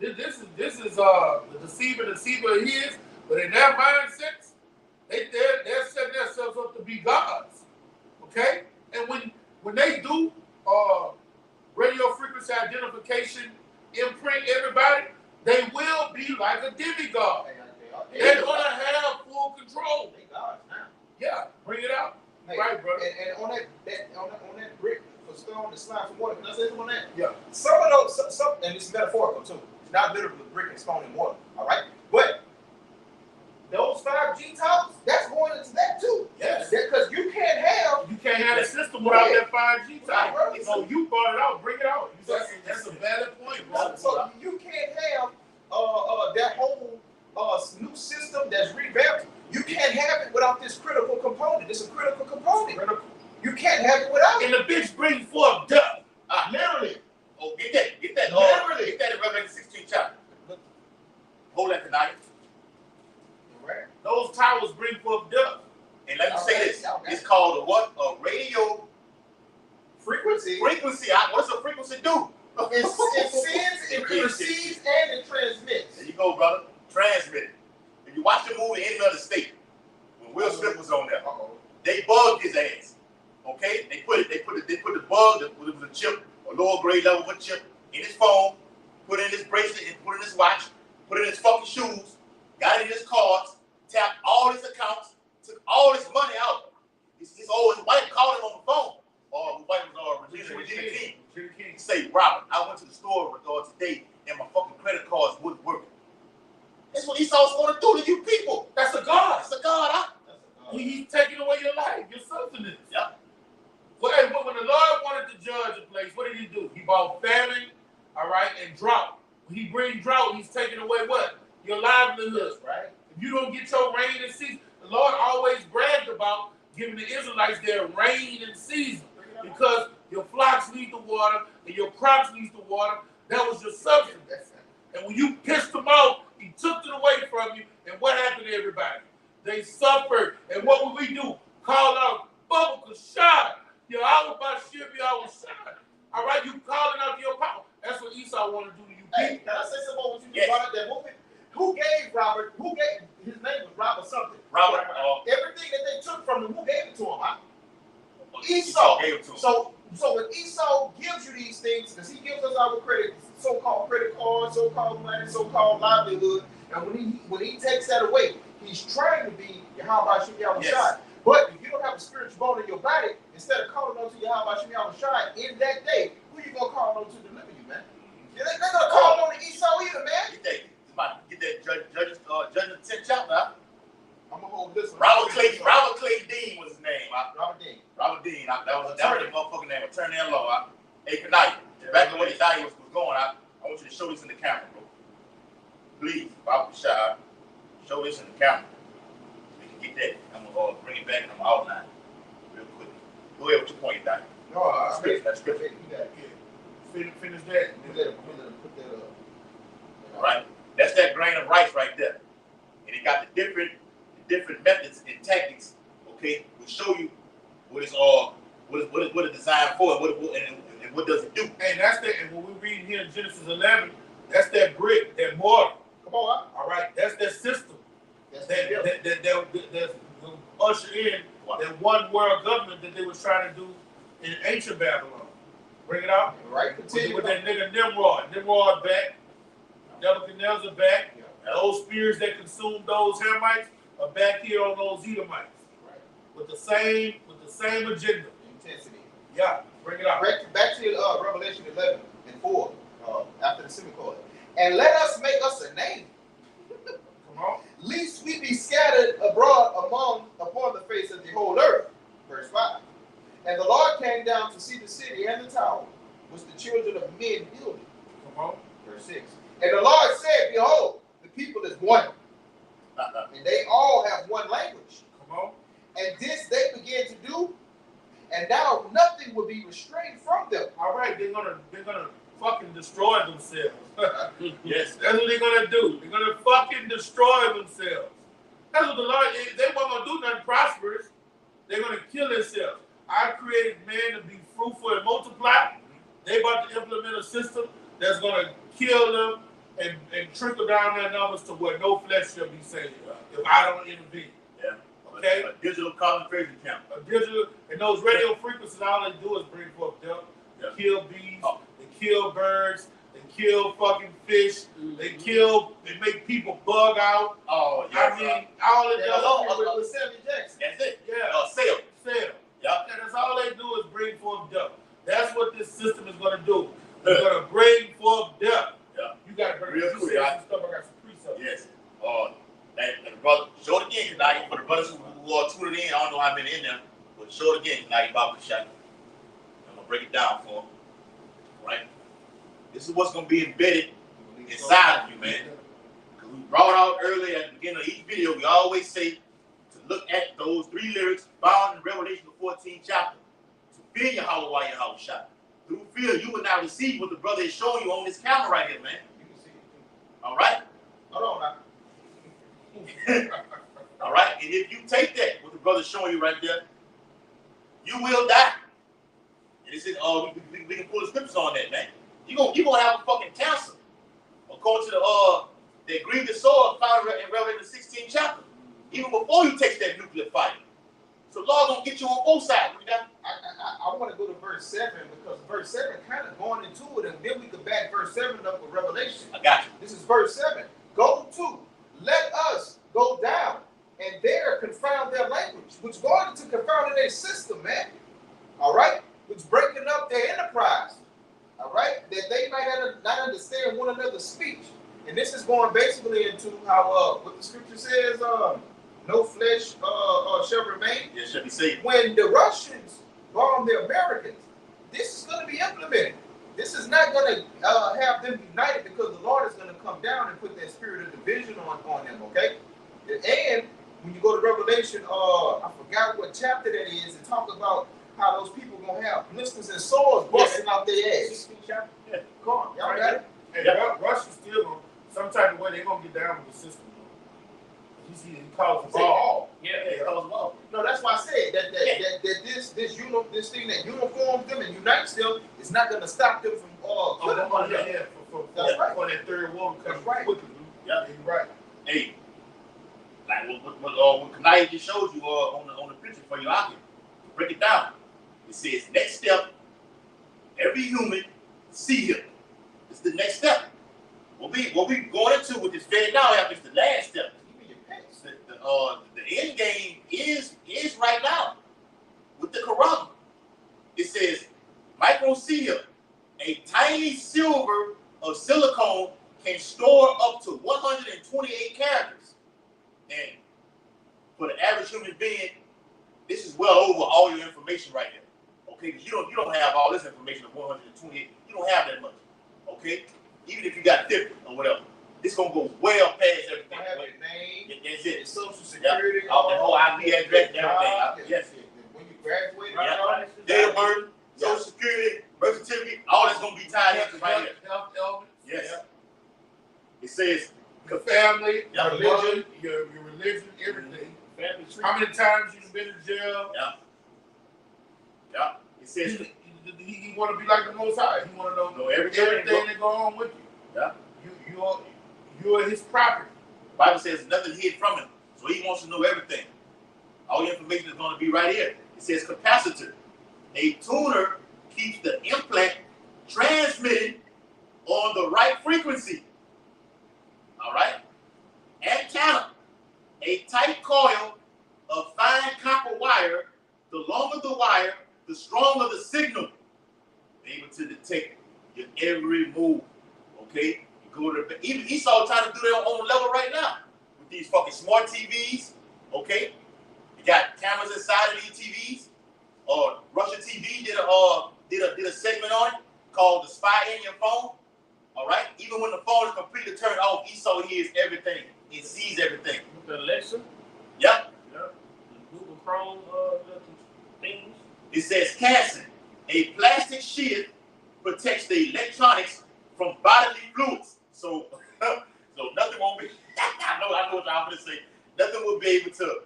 This is the deceiver he is, but in their mindsets, they're setting themselves up to be gods. Okay? And when they do radio frequency identification, imprint everybody, they will be like a demigod. They're gonna have full control. They gods now. Yeah, bring it out. Hey, right, brother. And on that brick for stone and slime for water, can I say something on that? Yeah. Some of those, and it's metaphorical too. It's not literally brick and stone and water. All right, but those 5G towers, that's going into that too. Yes. Because you can't have the system without that 5G type. Right. So you brought it out, bring it out. That's a valid point, bro. So you can't have that whole new system that's revamped. You can't have it without this critical component. It's a critical component. You can't have it without it. And the bitch brings forth death. Literally. Oh, get that. Literally. Get that in Revelation 16 chapter. Hold that tonight. Right. Those towers bring forth death. And let me say this. It's called a what? A radio frequency. What does a frequency do? It sends, it receives, and it transmits. There you go, brother. Transmit it. If you watch the movie Enemy of the State, when Will Smith was on there, they bugged his ass. Okay? They put the bug, it was a chip, a lower grade level of a chip, in his phone, put it in his bracelet, and put it in his watch, put it in his fucking shoes, got it in his cards, tapped all his accounts, took all his money out. His wife called him on the phone. Or his wife was Regina King. Say, Robert, I went to the store today and my fucking credit cards wouldn't work. That's what Esau's going to do to you people. That's a God. That's a God, huh? He's taking away your life, your sustenance. Yep. When the Lord wanted to judge a place, what did he do? He brought famine, all right, and drought. When he brings drought, he's taking away what? Your livelihood, right? If you don't get your rain and season, the Lord always bragged about giving the Israelites their rain and season because your flocks need the water and your crops need the water. That was your substance. And when you pissed them off, he took it away from you. And what happened to everybody? They suffered. And what would we do? Call out, Bubba Kashad. Your hour by ship, your hour shine. All right, you calling out your power. That's what Esau want to do to you people. Hey, can I say something about what you brought up that movie? Who gave Robert, his name was Robert something. Robert. Everything that they took from him, who gave it to him, huh? Esau gave it to him. So when Esau gives you these things, because he gives us our credit, so-called credit cards, so-called money, so-called livelihood, and when he takes that away, he's trying to be Yahweh Shem Yahweh Shai. But if you don't have a spiritual bone in your body, instead of calling on to Yahweh Shem Yahweh Shai in that day, who you gonna call on to deliver you, man? They're not gonna call on to Esau either, man. Get that Judges 10th chapter, huh? I'm gonna hold this one. Robert Clay Dean was his name, huh? Robert Dean. That was the motherfucking name. Attorney at law, huh? Hey, Kanai, back to where he thought he was going, I want you to show this in the camera, bro. Please, Baba Shah, show this in the camera. We can get that. I'm gonna bring it back and I'm gonna outline real quick. Go ahead with your point, Doc. No, that's scripture. You got it. Finish that. Put that up. All right, that's that grain of rice right there, and it got the different methods and tactics. Okay, will show you what it's all, what it's designed for, and what does it do. And that's that. And when we read here in Genesis 11, that's that brick, that mortar. Come on, all right, that's that system. That's that usher in that one world government that they were trying to do in ancient Babylon. Bring it out. Right. Continue with that nigga Nimrod. Nimrod back. Nebuchadnezzar back. Yeah. Those spears that consumed those Hamites are back here on those Edomites. Right. With the same agenda. Intensity. Yeah. Bring it out. Back to Revelation 11:4. After the semicolon. And let us make us a name. Come on. Lest we be scattered abroad upon the face of the whole earth. Verse 5. And the Lord came down to see the city and the tower, which the children of men builded. Come on. Verse 6. And the Lord said, behold, the people is one. And they all have one language. Come on. And this they began to do, and now nothing will be restrained from them. All right, they're gonna fucking destroy themselves. Yes, that's what they're gonna do. They're gonna fucking destroy themselves. That's what the Lord. They weren't gonna do nothing prosperous. They're gonna kill themselves. I created man to be fruitful and multiply. They about to implement a system that's gonna kill them and trickle down their numbers to where no flesh shall be saved if I don't intervene. Yeah. Okay. A digital concentration camp. And those radio frequencies, all they do is bring forth death. They kill bees. They kill birds. They kill fucking fish. They make people bug out. Oh, yeah. I mean, all it does. With Samuel Jackson. That's it. Yeah. Sale. Yeah. And that's all they do is bring forth death. That's what this system is going to do. It's going to bring forth death. Yeah. You got to bring real some quick. stuff. I got some precepts. Yes. And brother, show it again. brothers who are tuned in, I don't know how many in there, but show it again. Now you about to shot. I'm gonna break it down for them. Right? This is what's gonna be embedded inside of you, man. Because we brought out earlier at the beginning of each video, we always say to look at those 3 lyrics found in Revelation the 14th chapter. To fear Yahweh while your house shot. Through fear, you will now receive what the brother is showing you on this camera right here, man. You can see it. All right? Hold on now. All right? And if you take that, what the brother's showing you right there, you will die. And it says, we can pull the scriptures on that, man. You're gonna have a fucking cancer. According to the grievous sword found in Revelation the 16th chapter. Even before you take that nuclear fight. So Lord gonna get you on both sides. I want to go to verse 7 because verse 7 kind of going into it, and then we could back verse 7 up with Revelation. I got you. This is verse 7. Go to, let us go down, and there confound their language, which going to confound their system, man. All right? Which breaking up their enterprise. All right? That they might not understand one another's speech. And this is going basically into how, what the scripture says, no flesh shall remain. Yes, shall be saved. When the Russians bomb the Americans, this is going to be implemented. This is not going to have them united because the Lord is going to come down and put that spirit of division on them, okay? And when you go to Revelation, I forgot what chapter that is, and talk about how those people are going to have blisters and sores busting out their ass. 16th chapter? Yeah. Come on, y'all got it? And Russia's still going some type of way they're gonna get down with the system. You see, it causes all. Yeah, It causes all. No, that's why I said that this thing that uniforms them and unites them is not going to stop them from killing one another. That's right. For that third war to come That's right. quickly. Yeah. You're right. Hey, like what Kanai just showed you on the picture for you out here. To break it down. It says next step, every human see him. It's the next step. What we going into with this fed now after it's the last step. The end game is right now with the Quran. It says microseal, a tiny silver of silicone can store up to 128 characters. And for the average human being, this is well over all your information right here. Okay, because you don't have all this information of 128. You don't have that much. Okay, even if you got 50 or whatever, it's gonna go well past everything. Have your name, that's it. social security, all the whole IP address, and everything. Yes. When you graduate, Date of birth, social security, birth certificate, all that's gonna be tied into right here. Yes. Yeah. It says Your family, Yeah. your religion, your religion, everything. family tree. How many times you've been in jail? Yeah. It says He want to be like the Most High. He want to know everything that go on with you. Yeah. You are his property. The Bible says nothing hid from him. So he wants to know everything. All your information is going to be right here. It says capacitor. A tuner keeps the implant transmitted on the right frequency. All right? Antenna. A tight coil of fine copper wire. The longer the wire, the stronger the signal. Able to detect your every move. Okay? You go to even Esau trying to do their own level right now with these fucking smart TVs. Okay? You got cameras inside of these TVs. Russia TV did a segment on it called "The Spy in Your Phone." All right. Even when the phone is completely turned off, Esau hears everything. It sees everything. The Alexa. Yep. Yeah. The Google Chrome things. It says casting. A plastic shield protects the electronics from bodily fluids. So nothing won't be. I know what I'm going to say. Nothing will be able to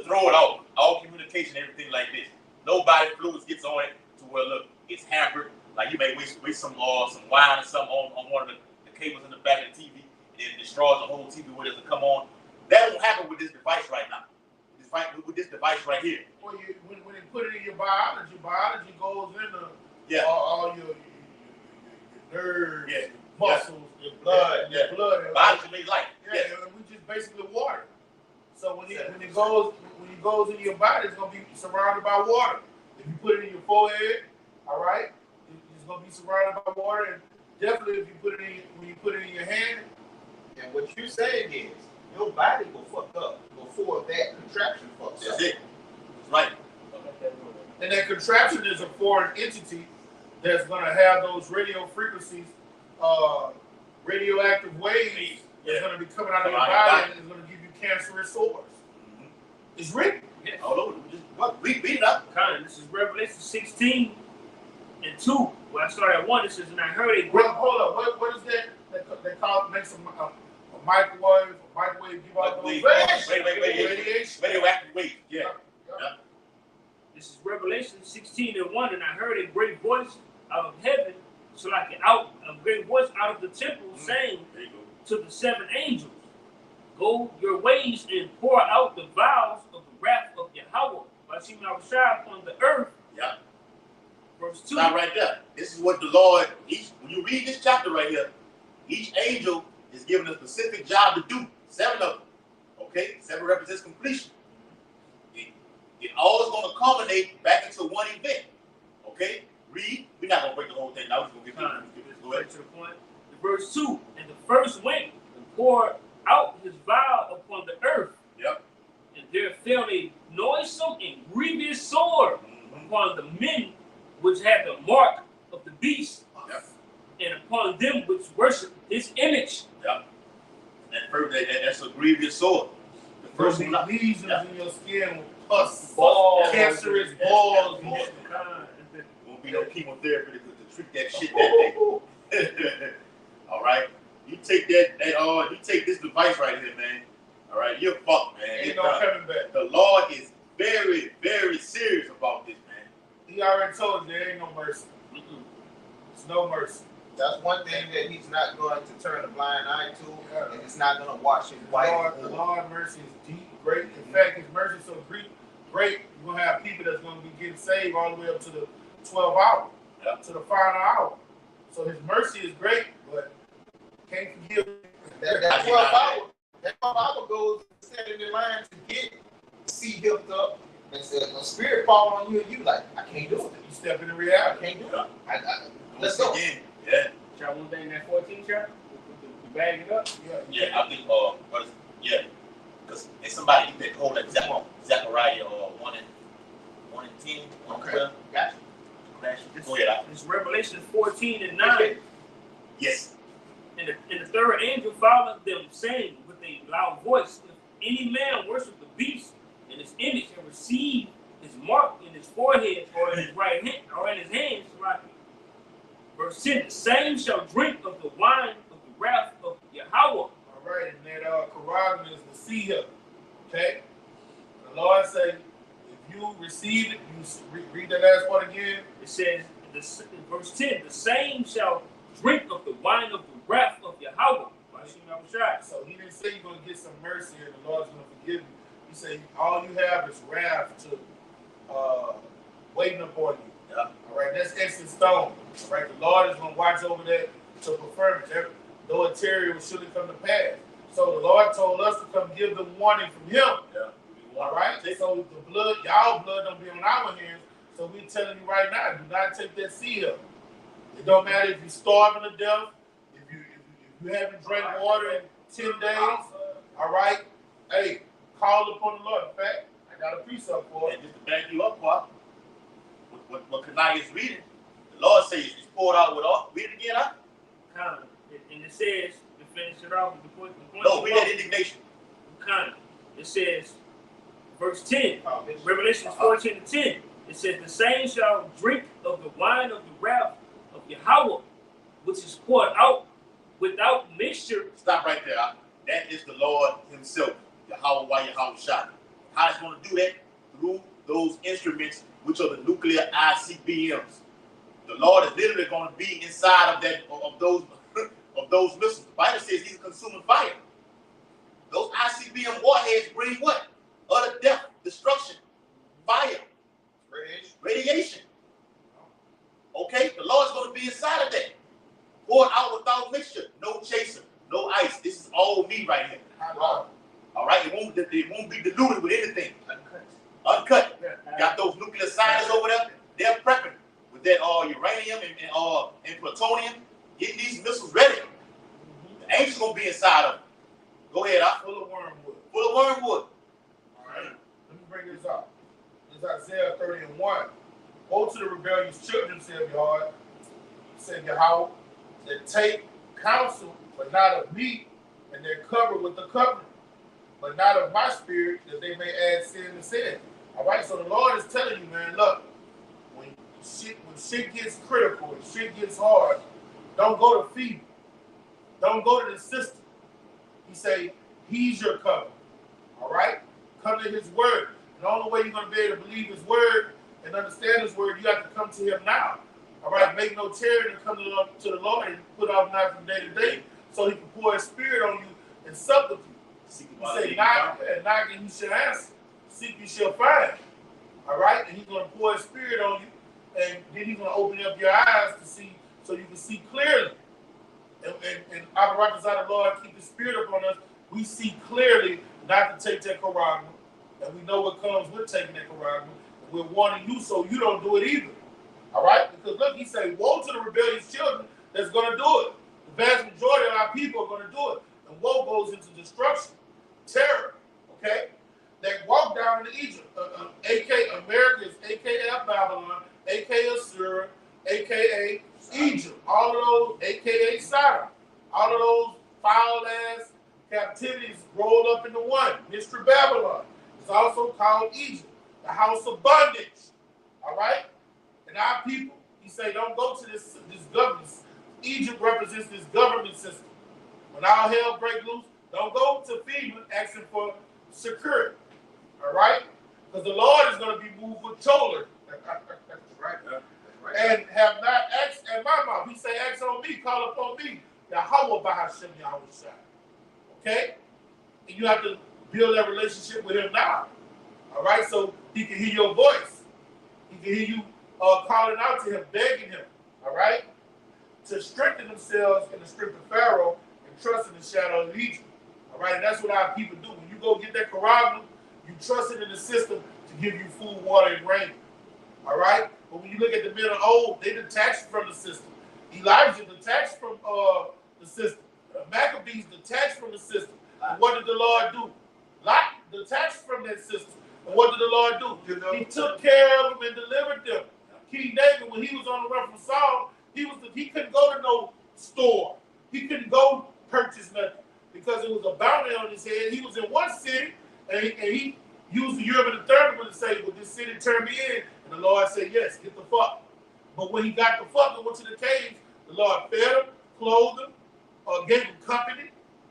throw it off. All communication, everything like this. No body fluids gets on it to where look it's hampered. Like you may waste some wine or something on one of the cables in the back of the TV, and it destroys the whole TV when it doesn't come on. That won't happen with this device right now. With this device right here. Well, when you put it in your biology goes into all your nerves, your muscles, your blood, your blood. Biology makes life. Yeah, and we just basically water. So when it goes into your body, it's gonna be surrounded by water. If you put it in your forehead, all right, it's gonna be surrounded by water. And definitely, when you put it in your hand. And what you're saying is your body will fuck up before that contraption fucks up. That's it. That's right. And that contraption is a foreign entity that's going to have those radio frequencies, radioactive waves that's going to be coming out of your body and it's going to give you cancerous sores. Mm-hmm. It's written. Yeah, all over. Read it up. This is Revelation 16 and 2. When I started at 1, it says, and I heard a great. Well, hold up. What is that? They call it makes a microwave. A microwave give out those radiation. Radioactive wave. Yeah. This is Revelation 16 and 1, and I heard a great voice out of heaven, so like a great voice out of the temple, saying to the 7 angels, go your ways and pour out the vials of the wrath of Yahweh, on the earth. Yeah. Verse 2. Stop right there. This is what the Lord, when you read this chapter right here, each angel is given a specific job to do. 7 of them. Okay? 7 represents completion. It all is going to culminate back into one event. Okay? Read. We're not going to break the whole thing now. We're just going to get this. Go ahead. To the point. Verse 2. And the first went and poured out his vial upon the earth. Yep. And there fell a noisome and grievous sword upon the men which had the mark of the beast, and upon them which worship his image. Yep. That's a grievous sword. The first one, lesions in your skin with pus, balls, cancerous balls. Won't be no chemotherapy to treat that shit that day. All right. You take you take this device right here, man. All right, you're fucked, man. Ain't no coming back. The Lord is very, very serious about this, man. He already told you there ain't no mercy. There's no mercy. That's one thing that he's not going to turn a blind eye to, and it's not going to wash his white. The Lord's mercy is deep, great. In fact, his mercy is so great, you're going to have people that's going to be getting saved all the way up to the 12th hour, to the final hour. So his mercy is great, but can't forgive. That 12th hour. That 12th hour goes standing in line to get see hipped up, and says a spirit fall on you, and you like, I can't do it. You step into reality. I can't do it. Let's go. Yeah. Try one thing in that 14 chapter. You bag it up. Yeah. I think. Because it's somebody that hold that Zechariah 1 and 10. Okay. Gotcha. Go ahead. It's Revelation 14 and 9. Yes. And the third angel followed them, saying with a loud voice, if any man worship the beast in his image and receive his mark in his forehead or in his right hand or in his hands, right? Verse 10, the same shall drink of the wine of the wrath of Yahweh. All right, and that Quran is the seer. Okay? The Lord say, if you receive it, you read the last part again. It says, verse 10, the same shall drink of the wine of the wrath of Yahweh. So he didn't say you're going to get some mercy and the Lord's going to forgive you. He said all you have is wrath to waiting upon you. Yeah. All right, that's etched in stone. All right, the Lord is going to watch over that to confirm it. Though a terror will surely come to pass. So the Lord told us to come give them warning from Him. Yeah. All right, so the blood, y'all blood don't be on our hands. So we're telling you right now, do not take that seal. It don't matter if you're starving to death, if you haven't drank water in 10 days. All right, hey, call upon the Lord. In fact, I got a precept for it. And just to back you up, what Kanai is reading, the Lord says it's poured out with all. Read it again, huh? And it says, to finish it off with the point. No, read that indignation. It says, verse 10, Revelation 14 and 10. It says, the same shall drink of the wine of the wrath of Yahweh, which is poured out without mixture. Stop right there. That is the Lord Himself, Yahweh Shah. How is going to do that? Through those instruments, which are the nuclear ICBMs. The Lord is literally going to be inside of those missiles. The Bible says He's consuming fire. Those ICBM warheads bring what? Utter death, destruction, fire, radiation. Okay, the Lord's going to be inside of that. Poured out without mixture, no chaser, no ice. This is all me right here. All right, it won't be diluted with anything. Uncut. Got those nuclear scientists over there. They're prepping with that uranium and plutonium, getting these missiles ready. The angel's gonna be inside of them. Go ahead, full of worms. go wormwood. All right. Let me bring this up. This is Isaiah 30:1. Woe to the rebellious children, said Yahweh, that take counsel, but not of me, and they're covered with the covenant, but not of my spirit, that they may add sin to sin. All right, so the Lord is telling you, man, look, when shit gets critical, when shit gets hard, don't go to FEMA. Don't go to the system. He say, he's your covenant. All right? Come to his word. And the only way you're going to be able to believe his word and understand his word, you have to come to him now. All right? Make no charity and come to the Lord and put off not from day to day, so he can pour his spirit on you and sup with you. He say, knock and you shall answer. Seek you shall find. All right? And he's going to pour his spirit on you, and then he's going to open up your eyes to see, so you can see clearly. And our righteous out of the Lord keep his spirit upon us. We see clearly not to take that Quran, and we know what comes with taking that Quran. We're warning you so you don't do it either. All right? Because look, he said, woe to the rebellious children that's going to do it. The vast majority of our people are going to do it. And woe goes into destruction, terror, okay? That walk down into Egypt. America is AKA Babylon, AKA Assyria, AKA Egypt. All of those, AKA Sodom. All of those foul-ass captivities rolled up into one. Mystery Babylon. It's also called Egypt, the house of bondage. All right? And our people, he say, don't go to this government. Egypt represents this government system. When all hell break loose, don't go to FEMA asking for security. All right? Because the Lord is going to be moved with choler. That's right. That's right. And have not asked at my mouth. He say, ask on me, call upon me. Yahweh Bahashem Yahweh. Okay? And you have to build that relationship with him now. All right? So he can hear your voice. He can hear you calling out to him, begging him. All right? To strengthen themselves in the strength of Pharaoh and trust in the shadow of Egypt. All right? And that's what our people do. When you go get that Quran, you trust it in the system to give you food, water, and rain. All right? But when you look at the men of old, they detached from the system. Elijah detached from the system. The Maccabees detached from the system. And what did the Lord do? Lot detached from that system. And what did the Lord do? He took care of them and delivered them. King David, when he was on the run from Saul, he couldn't go to no store. He couldn't go purchase nothing because it was a bounty on his head. He was in one city, and he used the Urim and the Thummim to say, "Will this city turn me in?" And the Lord said, "Yes, get the fuck." But when he got the fuck and went to the caves, the Lord fed him, clothed him, gave him company,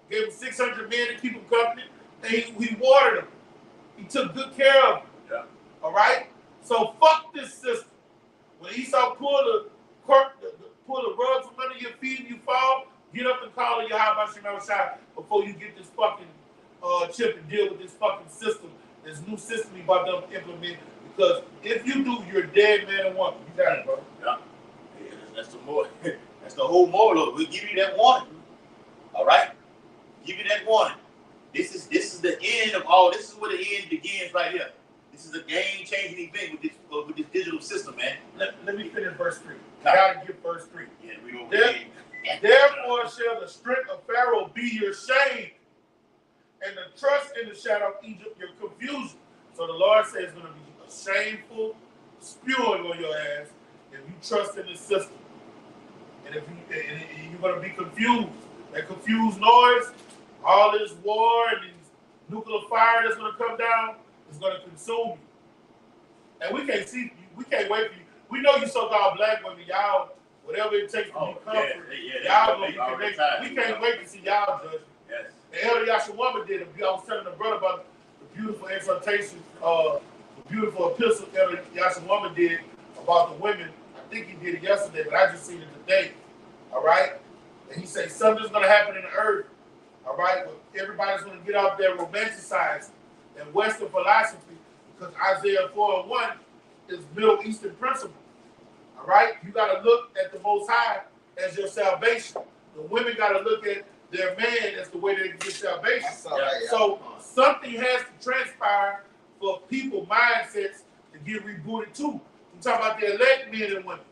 gave him 600 men to keep him company, and he watered him. He took good care of him. Yeah. All right? So fuck this system. When Esau pull the rug from under your feet and you fall, get up and call on Yahweh Shai before you get this fucking chip and deal with this fucking system, this new system you about to implement. Because if you do, you're a dead man and woman. You got it, bro. Yeah. That's the more. That's the whole moral of it. We'll give you that warning. All right? Give you that warning. This is the end of all. This is where the end begins right here. This is a game-changing event with this digital system, man. Let me finish verse 3. You gotta get verse 3. Yeah, we don't. Therefore shall the strength of Pharaoh be your shame, and the trust in the shadow of Egypt your confusion. So the Lord says it's going to be a shameful spewing on your ass if you trust in the system. And if you're going to be confused. That confused noise, all this war and this nuclear fire that's going to come down is going to consume you. And we can't see you. We can't wait for you. We know you so-called black women, y'all, whatever it takes to be comfort, y'all going to be connected. We can't wait to see y'all judgment. Yes. And Elder Yashawama did it. I was telling the brother about the beautiful exhortation, the beautiful epistle Elder Yashawama did about the women. I think he did it yesterday, but I just seen it today. All right? And he said something's going to happen in the earth. All right? But everybody's going to get out there romanticizing and Western philosophy because Isaiah 4:1 is Middle Eastern principle. All right? You got to look at the Most High as your salvation. The women got to look at their man as the way they get salvation. So something has to transpire for people mindsets to get rebooted too. I'm talking about the elect men and women.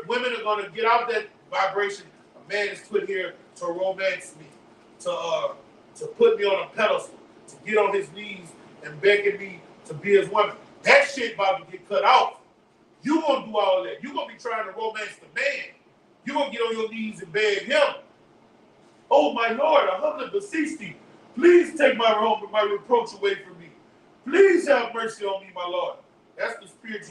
Women are going to get out that vibration. A man is put here to romance me, to put me on a pedestal. to get on his knees and begging me to be his woman. That shit about to get cut off. You gonna do all that. You gonna be trying to romance the man. You gonna get on your knees and beg him. Oh my Lord, I humbly beseech thee. Please take my wrong and my reproach away from me. Please have mercy on me, my Lord. That's the spirit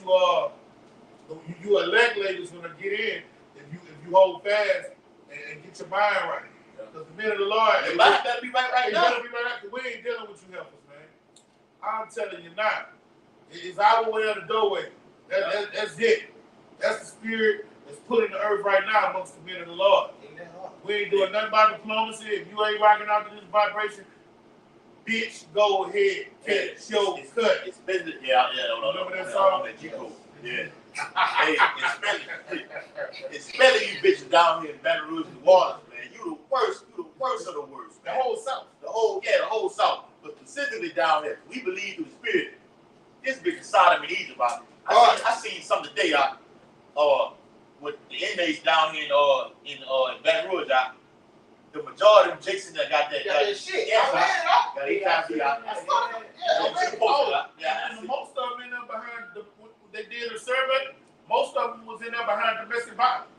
you elect ladies gonna get in if you hold fast and get your mind right. Because the men of the Lord, Your mind better be right now. Better be right. We ain't dealing with you helpers, man. I'm telling you not. It's our way or the doorway. That's it. That's the spirit that's put in the earth right now amongst the men of the Lord. We ain't doing nothing about diplomacy. If you ain't rocking out to this vibration, bitch, go ahead, catch your cut. It's business. Yeah. Remember that song? Yeah. Hey, especially you bitches down here in Baton Rouge and Waters, man. You the worst of the worst. The whole South. The whole South. But specifically down here, we believe through the spirit. This bitch is Sodom and Egypt. I seen some today with the inmates down here in Baton Rouge. The majority of them Jason that got that shit. Yeah, I ran it off. got HIV out. And most of them in there behind they did a survey. Most of them was in there behind domestic violence.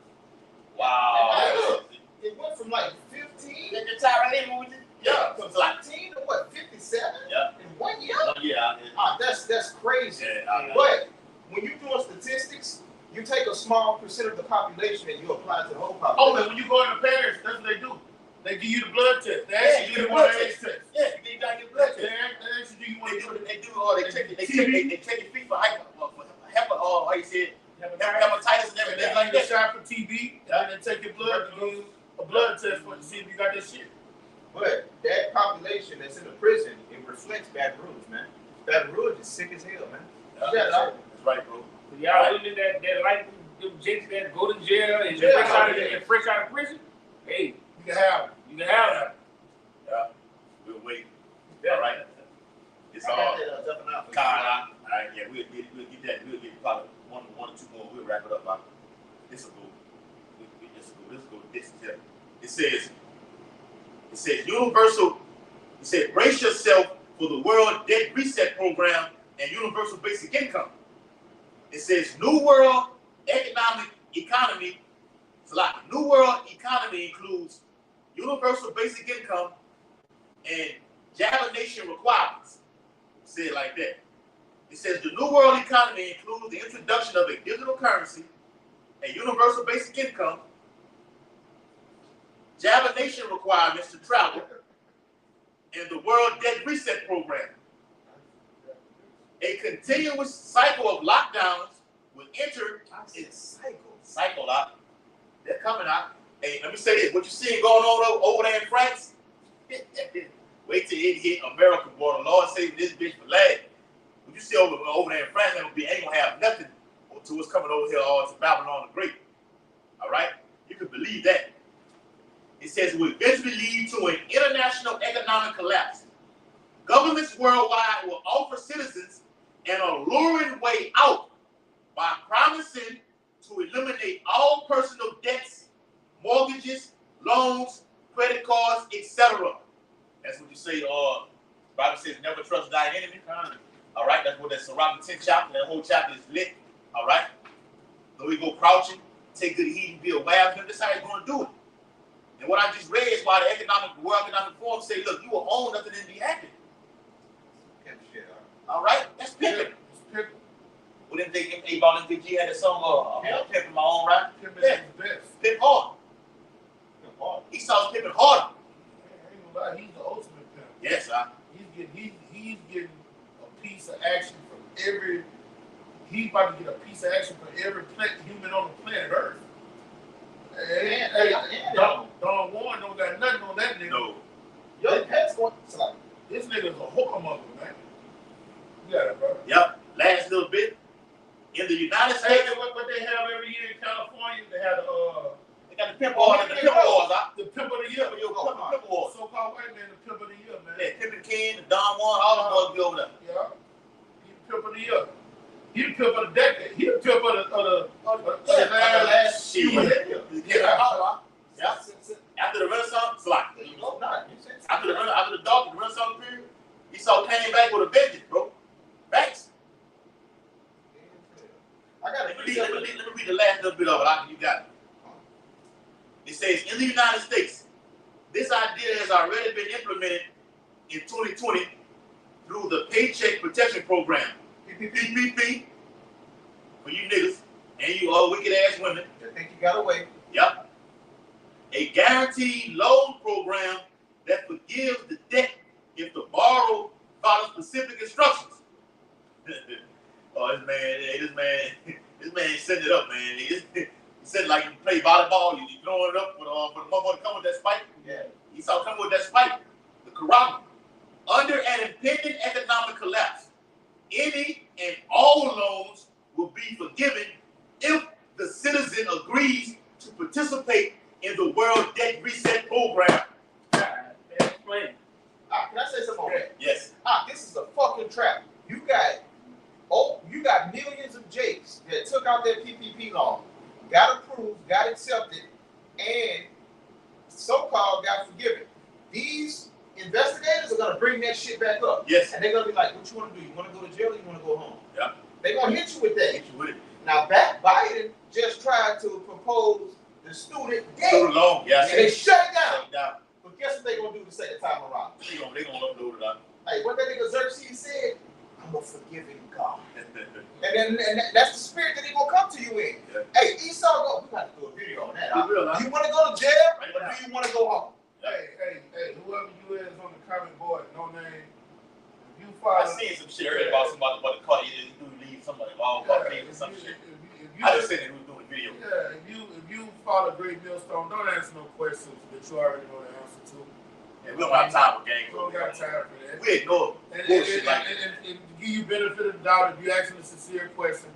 Wow. It went from like 15. That the time right here, Yeah, from 15 to what, 57? Yeah. In 1 year? Yeah. That's crazy. Yeah, but when you're doing statistics, you take a small percent of the population and you apply it to the whole population. Oh, and when you go in the parish, that's what they do. They give you the blood test. They actually do the blood test. Yeah, you got your blood test. They actually do you want to do it. They check your feet for how you said hepatitis and everything like that. Shot for TB, and then take your blood and do a blood test for to see if you got that shit. But that population that's in the prison, it reflects Baton Rouge, man. Baton Rouge is sick as hell, man. That's right, bro. Y'all women that like them jakes that go to jail and fresh out of prison, hey, you can have them. Yeah. We'll wait. All right. It's all kind of. All right. Yeah, we'll get that. We'll get probably one or two more. We'll wrap it up. This will go. This here. It says universal. It says brace yourself for the World Debt Reset Program and universal basic income. It says New World Economy. It's a lot. New World Economy includes universal basic income and Nation requirements. Say it like that. It says the New World Economy includes the introduction of a digital currency, a universal basic income, Nation requirements to travel, and the World Debt Reset Program. A continuous cycle of lockdowns will enter its cycle out. They're coming out. Hey, let me say this. What you seeing going on over there in France? Wait till it hit America, boy. The Lord saved this bitch for last. What you see over there in France, ain't gonna have nothing until it's coming over here to Babylon the Great. All right? You can believe that. It says it will eventually lead to an international economic collapse. Governments worldwide will offer citizens an alluring way out by promising to eliminate all personal debts, mortgages, loans, credit cards, etc. That's what you say. Bible says, "Never trust thy enemy." All right, that's what that Sirach 10 chapter. That whole chapter is lit. All right. Then we go crouching, take good heed, and be aware of him. That's how he's going to do it. And what I just read is why the World Economic Forum say, "Look, you will own nothing and be happy." All right, that's pimping. Well, then they bought MVG had a song, "Pimping My Own Right." Pimping is the best. Pimp hard. Esau's pimping harder. I ain't gonna lie, he's the ultimate pimp. Yes, sir. He's getting a piece of action from every. He's about to get a piece of action from every human on the planet Earth. Don Juan don't got nothing on that nigga. No. This nigga's a hooker mother, man. You got it, bro. Yep. Last little bit. In the United States, what they have every year in California, they have they got the pimp wars. The pimp wars, the pimp of the year. Pimp wars. So-called white man, the pimp of the year, man. Yeah, Pimpin' Ken, the Don Juan, all the boys be over there. Yeah. He the pimp of the year. He the pimp of the decade. He the pimp of the last shit. Yeah. After the Renaissance, like after the Renaissance period, he Esau came back with a vengeance, bro. Thanks. I got Let me read the last little bit of it. You got it. It says, in the United States, this idea has already been implemented in 2020 through the Paycheck Protection Program, PPP, for you niggas and you all wicked ass women. I think you got away. Yep. A guaranteed loan program that forgives the debt if the borrower follows specific instructions. Oh, this man setting it up, man. He said like you play volleyball, you throwing it up for the motherfucker to come with that spike. Yeah. He saw come with that spike, the corral. Under an impending economic collapse, any and all loans will be forgiven if the citizen agrees to participate in the World Debt Reset Program. Explain. Can I say something on that? Yes. This is a fucking trap. You got millions of Jakes that took out their PPP loan, got approved, got accepted, and so-called got forgiven. These investigators are gonna bring that shit back up. Yes. And they're gonna be like, what you wanna do? You wanna go to jail or you wanna go home? Yeah. They're gonna hit you with that. Hit you with it. Now Biden just tried to propose the student debt. Student loan, yeah. And they shut it down. Shut it down. But guess what they're gonna do the second time around? They gonna upload it on. Hey, what that nigga Xerxes said, I'm a forgiving God. And that's the spirit that he gonna come to you in. Yeah. Hey, Esau, we got to do a video on that. Huh? You want to go to jail, Right or now. do you want to go home? Hey, whoever you is on the comment board, no name. If you I follow, seen some shit earlier about somebody about the car. You leave somebody all Caucasian or some shit. I just said that we was doing a video. Yeah, if you follow Great Millstone, don't answer no questions that you already know the answer to. And we don't have time for games. We don't got time for that. We ignore bullshit like that. And to give you benefit of the doubt, if you ask a sincere question,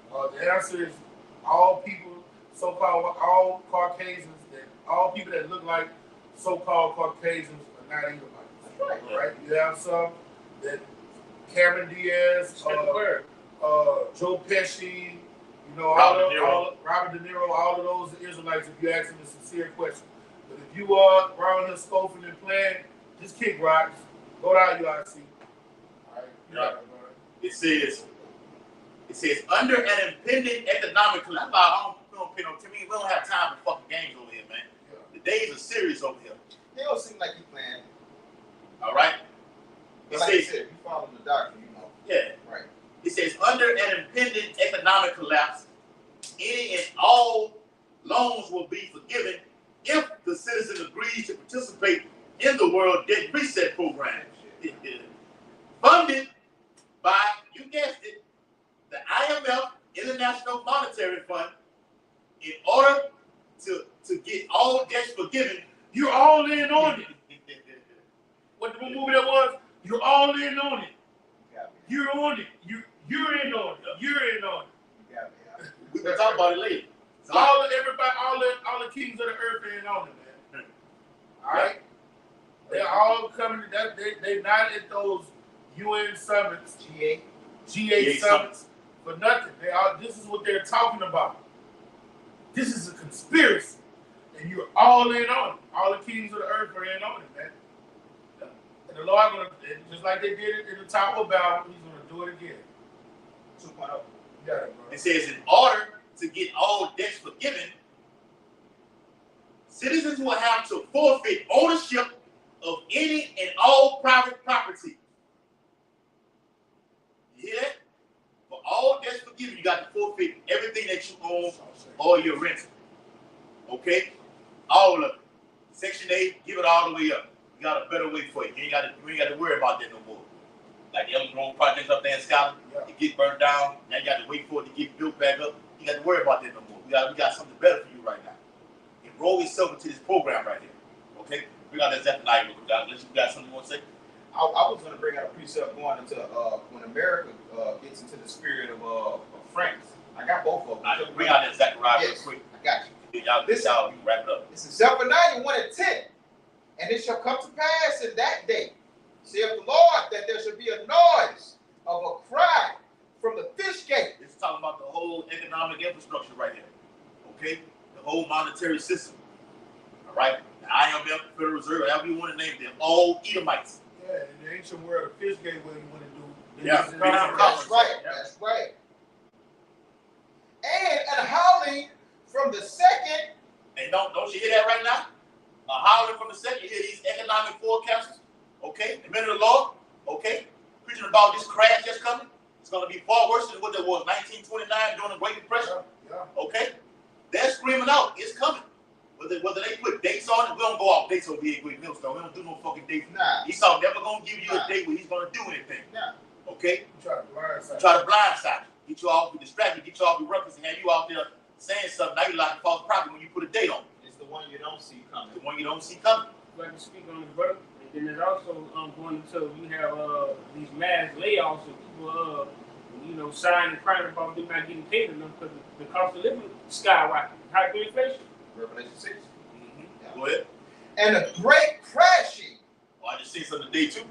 the answer is all people, so-called all Caucasians, all people that look like so-called Caucasians are not Edomites. Right? You have some that Cameron Diaz, Joe Pesci, Robert De Niro, all of those Israelites, if you ask them a sincere question. But if you are around here scoping and playing, just kick rocks. Go down UIC. All right. Yeah. It says under an impending economic collapse. We don't have time for fucking games over here, man. Yeah. The days are serious over here. They don't seem like you playing. All right. But like I said, you follow the doctor, you know. Yeah. Right. It says under an impending economic collapse, any and all loans will be forgiven if the citizen agrees to participate in the World Debt Reset Program. Funded by, you guessed it, the IMF, International Monetary Fund, in order to get all debts forgiven. You're all in on it. What the movie that was? You're all in on it. You're on it. You're in on it. You're in on it. We can talk about it later. So all the kings of the earth are in on it, man. All right? They're all coming to that. They're not at those UN summits, G8 summits for nothing. This is what they're talking about. This is a conspiracy. And you're all in on it. All the kings of the earth are in on it, man. And the Lord gonna, just like they did it in the Tower of Babel, he's gonna do it again. 2.0. Yeah, bro. It says in order to get all debts forgiven, citizens will have to forfeit ownership of any and all private property. You hear that? For all debts forgiven, you got to forfeit everything that you own or you're renting. Okay? All of it. Section 8, give it all the way up. You got a better way for it. You ain't got to worry about that no more. Like the Elm Grove projects up there in Scotland, it get burned down. Now you got to wait for it to get built back up. You got to worry about that no more. We got something better for you right now. Enroll yourself into this program right here. Okay? We got that Zephaniah real quick. Unless you got something more to say. I was going to bring out a precept going into when America gets into the spirit of France. I got both of them. I bring out that Zechariah real quick. I got you. Y'all can wrap it up. This is Zephaniah 1:10. And it shall come to pass in that day, saith the Lord, that there shall be a noise of a cry from the fish gate. This is talking about the whole economic infrastructure right here. Okay? The whole monetary system. All right? The IMF, Federal Reserve, however you want to name them, all Edomites. Yeah, ancient world, the fish gate where you want to do. Yeah. That's right. That's right. And howling from the second. And don't you hear that right now? Howling from the second. You hear these economic forecasters? Okay, the men of the Lord. Okay, preaching about this crash that's coming. It's going to be far worse than what there was 1929 during the Great Depression. Okay, they're screaming out, it's coming. Whether they put dates on it, we don't go off dates over here with Millstone. We don't do no fucking dates. Nah. Esau never gonna give you a date where he's gonna do anything. Nah. Okay? Try to blindside you. Get you off, distract you, get you off your records, and have you out there saying something. Now you like false prophet when you put a date on. It's the one you don't see coming. The one you don't see coming. Like to speak on this, brother. And then there's also going to you have these mass layoffs of people sighing and crying about them not getting paid enough because the cost of living skyrocketed. Hyperinflation. Revelation 6. Yeah. Go ahead. And a great crashing. I just seen something today too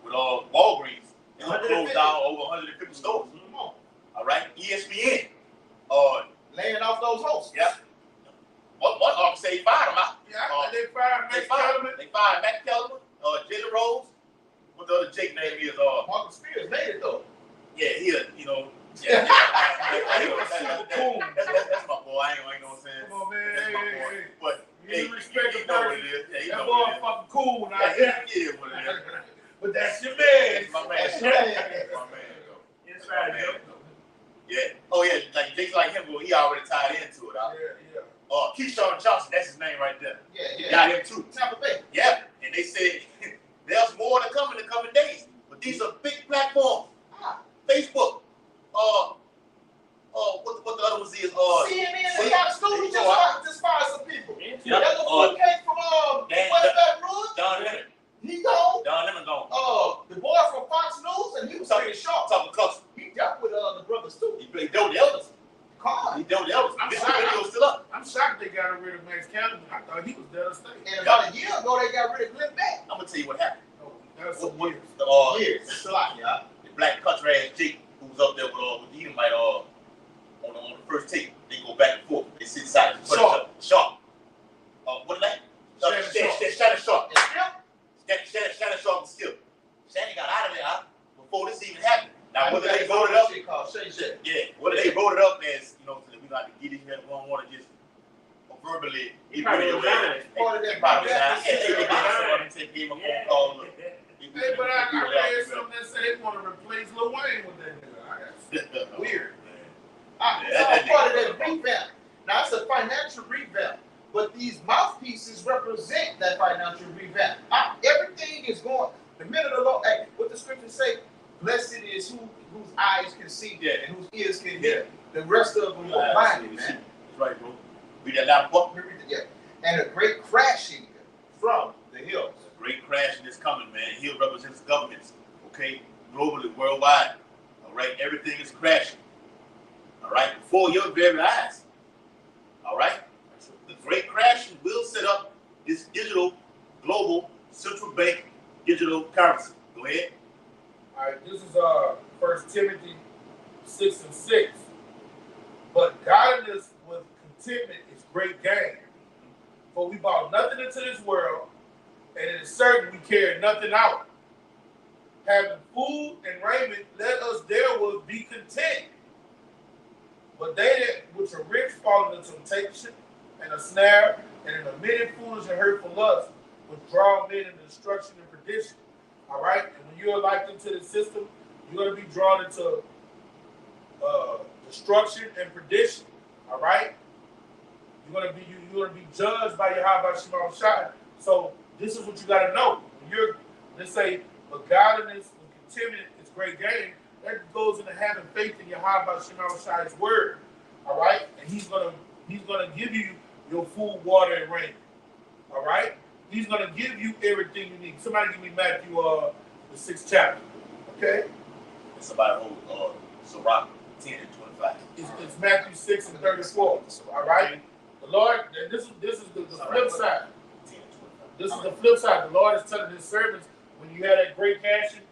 with Walgreens. They closed down over 150 stores. Come on. All right. ESPN. Laying off those hosts. Yeah. One officer say he fired them out. Yeah, they fired Max Kellerman. They fired Max Kellerman, Jalen Rose. What the other Jake name is? Marcus Spears made it though. Yeah, yeah. That's my boy. I ain't gonna say. Come on, man. That's my boy. Hey. But You respect the know what person. it is. Yeah, That know boy what it is. fucking cool now. Yeah, what it is. But that's your man. That's my man. That's your man. That's my man, though. Inside Man, joke. though. Yeah. Oh yeah. Like Jake's like him, but he already tied into it. Yeah. Keyshawn Johnson. That's his name right there. Yeah. Got him too. Tampa Bay. Yeah. And they said there's more to come in the coming days. But these are big platforms. Facebook. What the other ones is? CNN. They got schools just fire some people. Yeah. That little fool came from West Baton Rouge. Don Lemon. He gone. Don Lemon gone. The boy from Fox News, and he was talking short. Talking cuss. He dealt with the brothers too. He dealt with the elders. Carl. He dealt with the elders. This video still up. I'm shocked they got rid of Max Kellerman. I thought he was there to stay. And about a year ago, they got rid of Glenn Beck. I'm gonna tell you what happened. That's What years. Years. It's a lot, yeah. The black country ass Jake who was up there with the Edomite on the first tape. They go back and forth. They sit side and Sharp. What name? Shannon Sharp. Shannon Sharp and Skip. Shannon got out of there before this even happened. Now whether they voted up, whether they voted up as we got to get in here, we don't want to just verbally get rid of your ass. They probably take him a phone call. Hey, but I read something that said they want to replace Lil Wayne with that nigga. That's weird. It's part of that revamp. Now it's a financial revamp, but these mouthpieces represent that financial revamp. Everything is going. The minute of the Lord, what the scriptures say, blessed is whose eyes can see and whose ears can hear. The rest of them are blinded, man. That's right, bro. Read that loud book. Yeah. And a great crashing from the hills. A great crashing is coming, man. Hill represents governments, okay? Globally, worldwide. All right, everything is crashing. All right, before your very eyes. All right, the great crashing will set up this digital, global, central bank digital currency. Go ahead. All right, this is 1 Timothy 6:6. But godliness with contentment is great gain. For we brought nothing into this world, and it is certain we carry nothing out. Having food and raiment, let us therewith be content. But they that which are rich fall into temptation and a snare, and in a many foolish and hurtful lusts, which draw men into destruction and perdition. All right? And when you're like into the system, you're going to be drawn into destruction and perdition. All right? You're going to be judged by your Yahweh Shema Shai. So this is what you got to know. When let's say, but godliness and contentment is great gain. That goes into having faith in Yahweh Shema Shai's word. All right? And he's gonna give you your food, water, and rain. All right? He's gonna give you everything you need. Somebody give me Matthew the 6th chapter. Okay? And somebody hold Sirach 10 and 25. It's Matthew 6 and 34. All right? The Lord, and this is the flip side. 10 and 25. This is the flip side. The Lord is telling his servants, when you had that great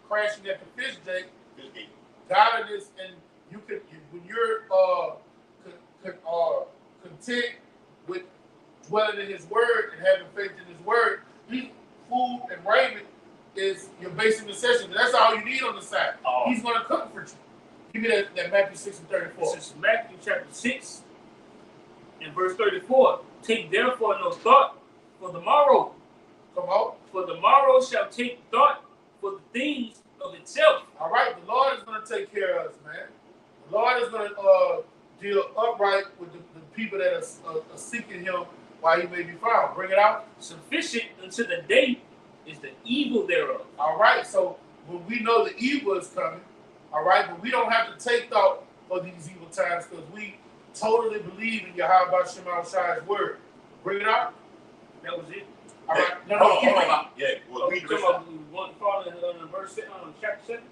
crashing at the fish gate, godliness, and when you're content with dwelling in his word and having faith in his word, food and raiment is your your basic necessities. That's all you need on the side. He's going to comfort you. Give me that Matthew 6 and 34. This is Matthew chapter 6 and verse 34. Take therefore no thought for the morrow. Come on. For the morrow shall take thought for the things of itself. All right, the Lord is going to take care of us, man. The Lord is going to deal upright with the people that are seeking Him while He may be found. Bring it out. Sufficient unto the day is the evil thereof. All right, so when we know the evil is coming, all right, but we don't have to take thought for these evil times because we totally believe in Yahweh Shema Shai's word. Bring it out. That was it. All right. No, hold on. Yeah, well, we come up with one part in verse chapter 7.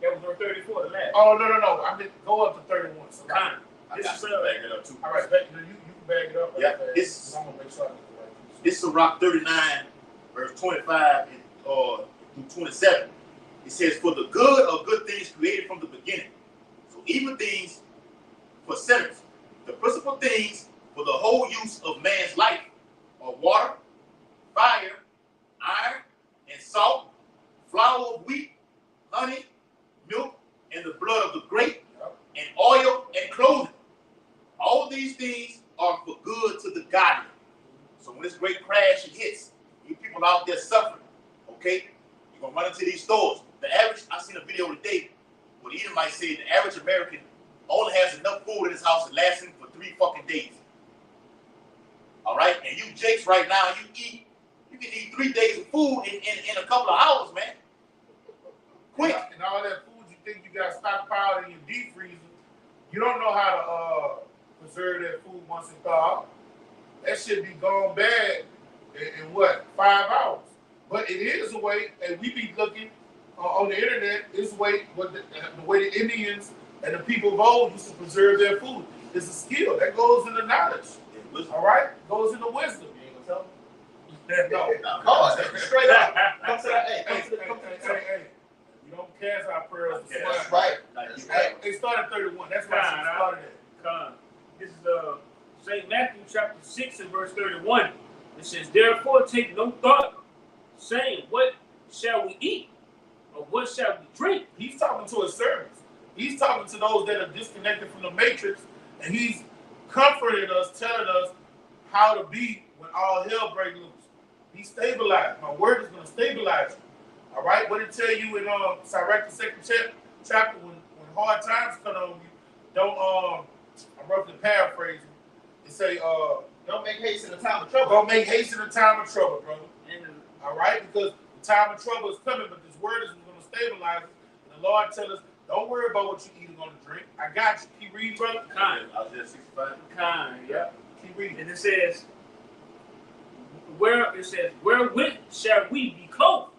That was verse 34, the last. Oh, no. I mean, go up to 31. So Kind. This is back it up too. All right, you can bag it up. Yeah, right, this. I'm gonna make sure I get the right piece. This is Sirach 39, verse 25 through 27. It says, "For the good of good things created from the beginning, so evil things for sinners. The principal things for the whole use of man's life are water, fire, iron, and salt, flour of wheat, honey, milk, and the blood of the grape, and oil and clothing. All these things are for good to the godly." So when this great crash hits, you people out there suffering, okay? You're gonna run into these stores. The average, I seen a video today where the Edomite said the average American only has enough food in his house to last him for 3 fucking days. All right, and you Jakes right now, you can eat 3 days of food in a couple of hours, man. Quick. And all that food you think you got stockpiled in your deep freezer, you don't know how to preserve that food once it's thawed. That should be gone bad in what, 5 hours? But it is a way, and we be looking on the internet. It's a way the way the Indians and the people of old used to preserve their food. It's a skill that goes into knowledge. All right, goes into wisdom. You ain't gonna No. tell me? No. Straight up. Come to that. Hey. You don't cast our prayers. Yeah, That's right. That's right. It started 31. That's why she started it. This is St. Matthew chapter 6 and verse 31. It says, "Therefore take no thought, saying, what shall we eat? Or what shall we drink?" He's talking to his servants. He's talking to those that are disconnected from the matrix, and he's comforting us, telling us how to be when all hell breaks loose. Be stabilized. My word is going to stabilize you. All right? What it tell you in Sirach, the 2nd chapter, when hard times come on you, don't, I'm roughly paraphrasing, it say, Don't make haste in the time of trouble. don't make haste in the time of trouble, brother. All right? Because the time of trouble is coming, but this word is going to stabilize it. And the Lord tells us, don't worry about what you eat or going to drink. I got you. Keep reading, brother. Kind. I was there 65. Yeah. Keep reading. And it says, wherewith shall we be clothed?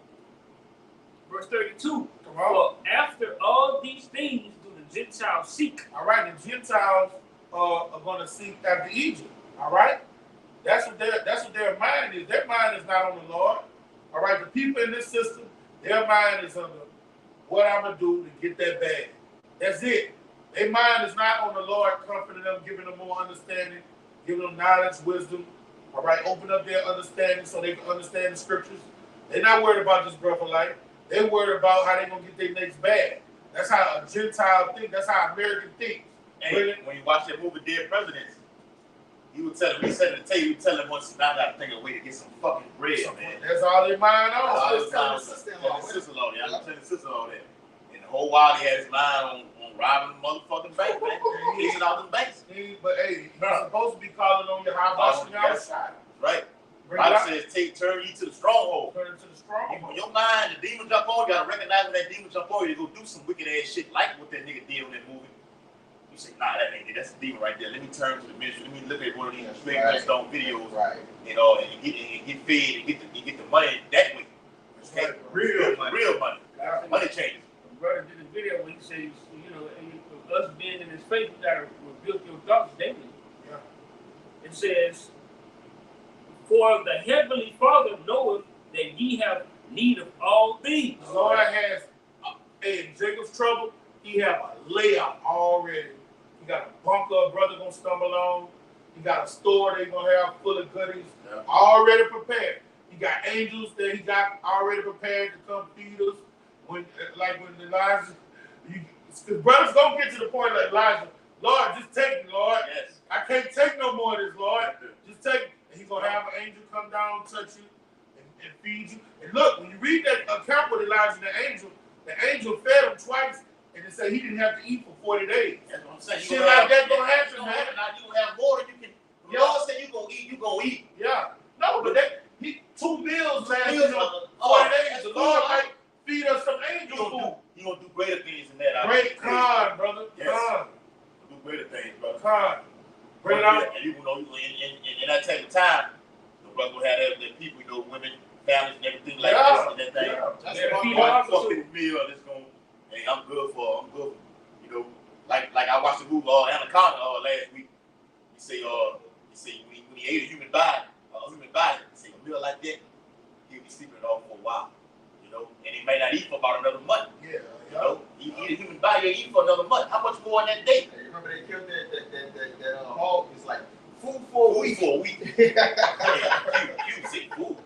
Verse 32. For after all these things do the Gentiles seek. All right, the Gentiles are going to seek after Egypt. All right, that's what their mind is. Their mind is not on the Lord. All right, the people in this system, their mind is on what I'm gonna do to get that bag. That's it. Their mind is not on the Lord, comforting them, giving them more understanding, giving them knowledge, wisdom. All right, open up their understanding so they can understand the scriptures. They're not worried about this breath of life. They're worried about how they're gonna get their next bag. That's how a Gentile thinks. That's how American thinks. Hey, when you watch that movie Dead Presidents, he would tell him, he said it to you, tell him once, now I gotta think of a way to get some fucking bread, man. That's all their mind on. Tell his sister-in-law, yeah, I'm telling his sister-in-law that. And the whole while he had his mind on robbing the motherfucking bank, man. He's out the banks. But hey, you're supposed to be calling on your high shot. Right. Bible says, turn ye to the stronghold. Turn to the stronghold. Your mind, the demon jump on, you gotta recognize when that demon jump on you to go do some wicked ass shit like what that nigga did on that movie. You say, nah, that ain't it. That's a demon right there. Let me turn to the ministry. Let me look at one of these straight stone videos. Right. You know, and get fed and get the money that way. Okay? Like real money. Real money. Money changes. Brother did a video where he says, you know, us being in his faith, you gotta rebuke your thoughts daily. Yeah. It says, for the heavenly Father knoweth that ye have need of all things. The Lord has, in Jacob's trouble, he have a layout already. He got a bunker a brother gonna stumble on. He got a store they gonna have full of goodies already prepared. He got angels that he got already prepared to come feed us. When Elijah, because brothers don't get to the point like Elijah, Lord, just take me, Lord. Yes. I can't take no more of this, Lord. Just take me. And he's going to have an angel come down, touch you, and feed you. And look, when you read that account with Elijah and the angel fed him twice, and it said he didn't have to eat for 40 days. That's what I'm saying. Shit like that gonna happen, man. Now you gonna have more than you can. The Lord said you gonna eat. Yeah. No, but he 2 meals last 40 days. The Lord might feed us some angel food. You gonna do greater things than that. Great con, brother. Yes. Con. Do greater things, brother. Con. Bring it out. And you know, in that type of time, the brother will have that people, you know, women, families, and everything like this and that thing. Yeah. Fucking meal that's gonna. Hey, I'm good for. You know, like I watched the movie Anaconda last week. You say when he ate a human body, he say a meal like that, he'll be sleeping it off for a while. You know, and he may not eat for about another month. Yeah. You know, he eat a human body, he'll eat for another month. How much more in that day? Hey, remember they killed that hog? It's like food for a week. For a week. You say food.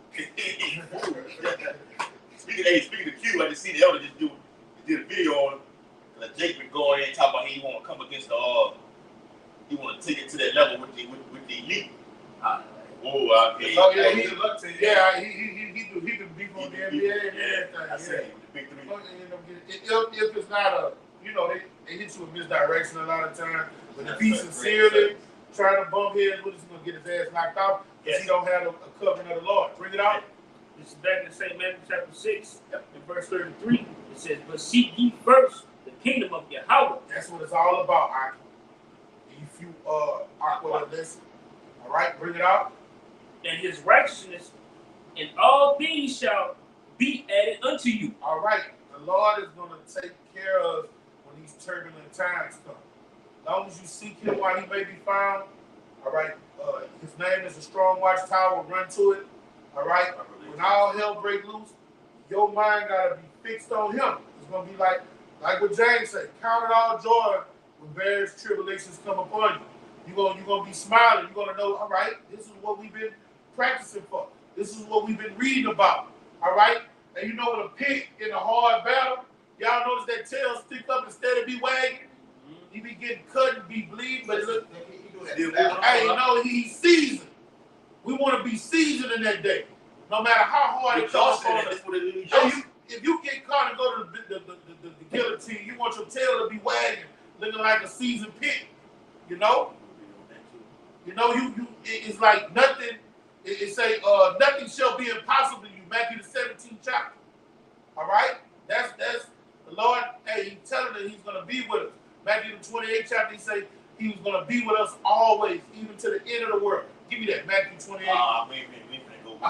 Speaking of Q, I just see the elder just did a video on him. Jake been going in and talking about he want to come against he want to take it to that level with the elite. Okay. Oh yeah, he can beat on the NBA and everything. I said the big three. If it's not they hit you with misdirection a lot of times. But if he's sincerely trying to bump heads with us, he's gonna get his ass knocked out because he don't have a covenant of the Lord. Bring it out. This is back in St. Matthew chapter 6, in verse 33. It says, "But seek ye first the kingdom of Yahweh." That's what it's all about, Aki. If you Aquila, listen. All right, bring it out. "And his righteousness, and all things shall be added unto you." All right, the Lord is going to take care of us when these turbulent times come. As long as you seek him while he may be found, all right, his name is a strong watchtower, run to it, all right? When all hell break loose, your mind got to be fixed on him. It's going to be like what James said, count it all joy when various tribulations come upon you. You're going to be smiling. You're going to know, all right, this is what we've been practicing for. This is what we've been reading about, all right? And you know, with a pig in a hard battle, y'all notice that tail stick up instead of be wagging? He be getting cut and be bleeding, but look, hey, no, he's seasoned. We want to be seasoned in that day. No matter how hard it comes on us. If you get caught and go to the guillotine, you want your tail to be wagging, looking like a seasoned pig. You know? It's like nothing. It say nothing shall be impossible to you. Matthew the 17th chapter. All right, that's the Lord. Hey, he's telling us he's gonna be with us. Matthew the 28th chapter. He say he was gonna be with us always, even to the end of the world. Give me that Matthew 28. We finna go. We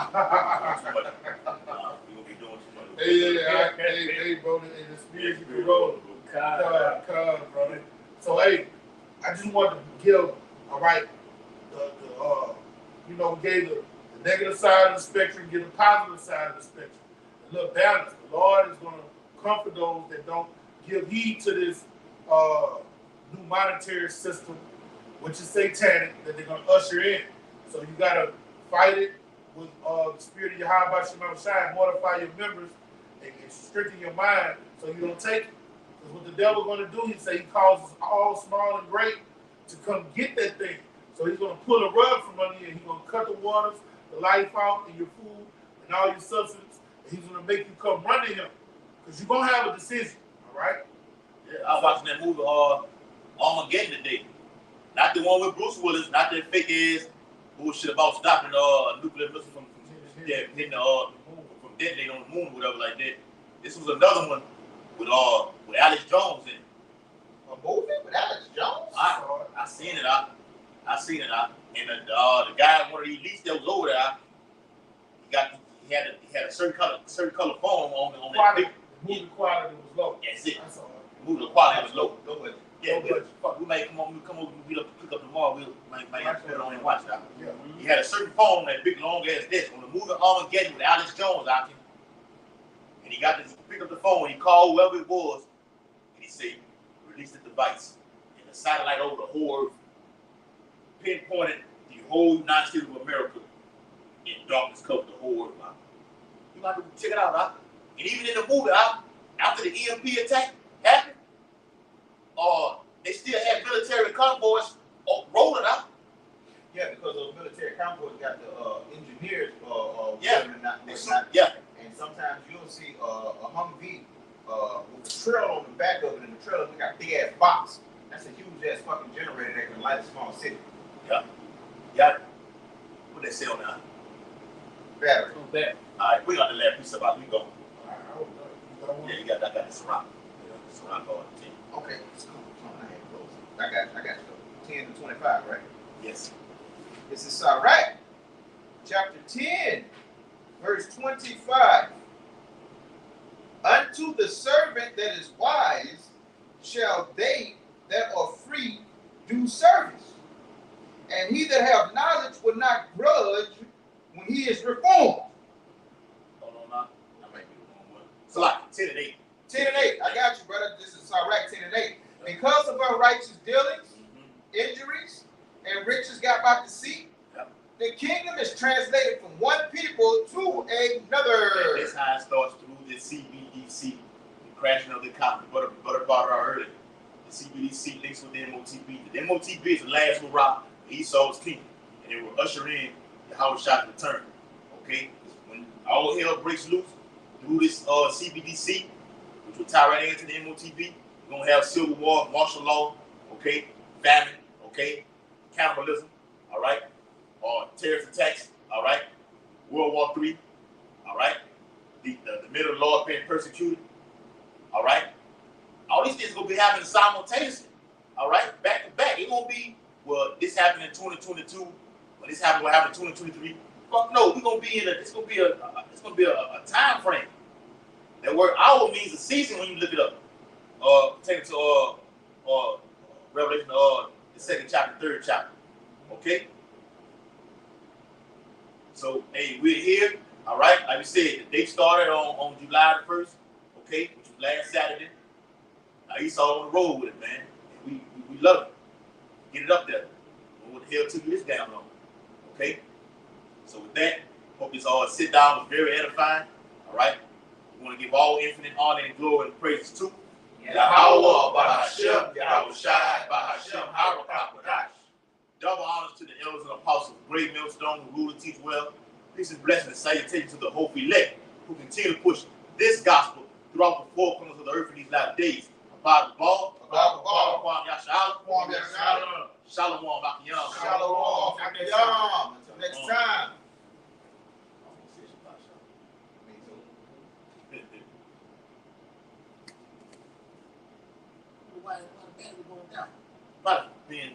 gonna be doing too much. Hey, bro, in the spirit you can roll. God, brother. So hey, I just wanted to give, all right, we gave the negative side of the spectrum, give the positive side of the spectrum. A little balance. The Lord is going to comfort those that don't give heed to this new monetary system, which is satanic, that they're going to usher in. So you got to fight it with the spirit of Yahweh Shai, mortify your members, and strengthen your mind so you don't take it. Because what the devil's going to do, he causes all small and great to come get that thing. So he's going to pull a rug from under you, and he's going to cut the waters, the life out, and your food, and all your substance, and he's going to make you come run to him. Because you're going to have a decision, all right? Yeah, I was watching that movie Armageddon today. Not the one with Bruce Willis, not that fake ass bullshit about stopping nuclear missile from hitting from detonating on the moon or whatever like that. This was another one with Alex Jones in it. A movie with Alex Jones? I seen it. I seen it. And the guy, one of the elites that was over there, he had a certain color phone on that big. The movie quality was low. That's it. I saw it. The movie quality was low. Go with it. Yeah, we may come over, pick up tomorrow. We'll put it on and watch that. Yeah. He had a certain phone on that big long ass desk on the movie Armageddon with Alex Jones out there. And he got to pick up the phone. He called whoever it was, and he said, "Release the device." And the satellite over the whole earth pinpointed the whole United States of America in darkness covered the whole earth. You got to check it out, huh? And even in the movie, after the EMP attack happened, they still had military convoys rolling out. Yeah, because those military convoys got the engineers, Yeah. Yeah. And sometimes you'll see a Humvee with a trail on the back of it, and the trailer got a big ass box. That's a huge ass fucking generator that can light a small city. Yeah. Yeah. What they say on that? Battery. Oh, that. All right, we got the last piece about we go. Yeah, Yeah, I got this rock. This rock on 10. Okay, let's go. I ain't close. I got you. 10 to 25, right? Yes. This is Sirach, chapter 10, verse 25. Unto the servant that is wise shall they that are free do service, and he that have knowledge will not grudge when he is reformed. Hold on now. I might be the wrong one. So like 10 and 8. 10 and 8. I got you, brother. This is Sirach 10 and 8. Because of our righteous dealings, injuries, and riches got by deceit, the kingdom is translated from one people to another. That's how it starts through the CBDC, the crashing of the economy. Butter brought out earlier. The CBDC links with the MOTB. The MOTB is the last hurrah for Esau's kingdom, and it will usher in the Howard Shot return. Okay, when all hell breaks loose through this CBDC, which will tie right into the MOTB, we're gonna have civil war, martial law, okay, famine, okay, cannibalism, all right, terrorist attacks, all right, World War III, all right, the middle Lord being persecuted, all right. All these things gonna be happening simultaneously, all right, back to back. It won't be, well, this happened in 2022, when this happened, what happened in 2023. Fuck no, we're gonna be in it's gonna be a time frame. That word hour means a season when you look it up. Take it to Revelation, the 2nd chapter, 3rd chapter. Okay? So, hey, we're here, all right? Like we said, the date started on July the 1st, okay, which was last Saturday. Now, Esau on the road with it, man. And we love it. Get it up there. What the hell took you this down on? Okay? So, with that, hope this all sit down was very edifying, all right? We want to give all infinite honor and glory and praises to Yahweh, Bahashem, Yahweh Shai, Bahashem, Harakapadash. Double honors to the elders and apostles, great millstone who rule and teach well. Peace and blessings and salutations to the hope elect who continue to push this gospel throughout the four corners of the earth in these latter days. About the ball, Kwam Yashala, Shalom, Makiyam. Shalom. Until next time. But being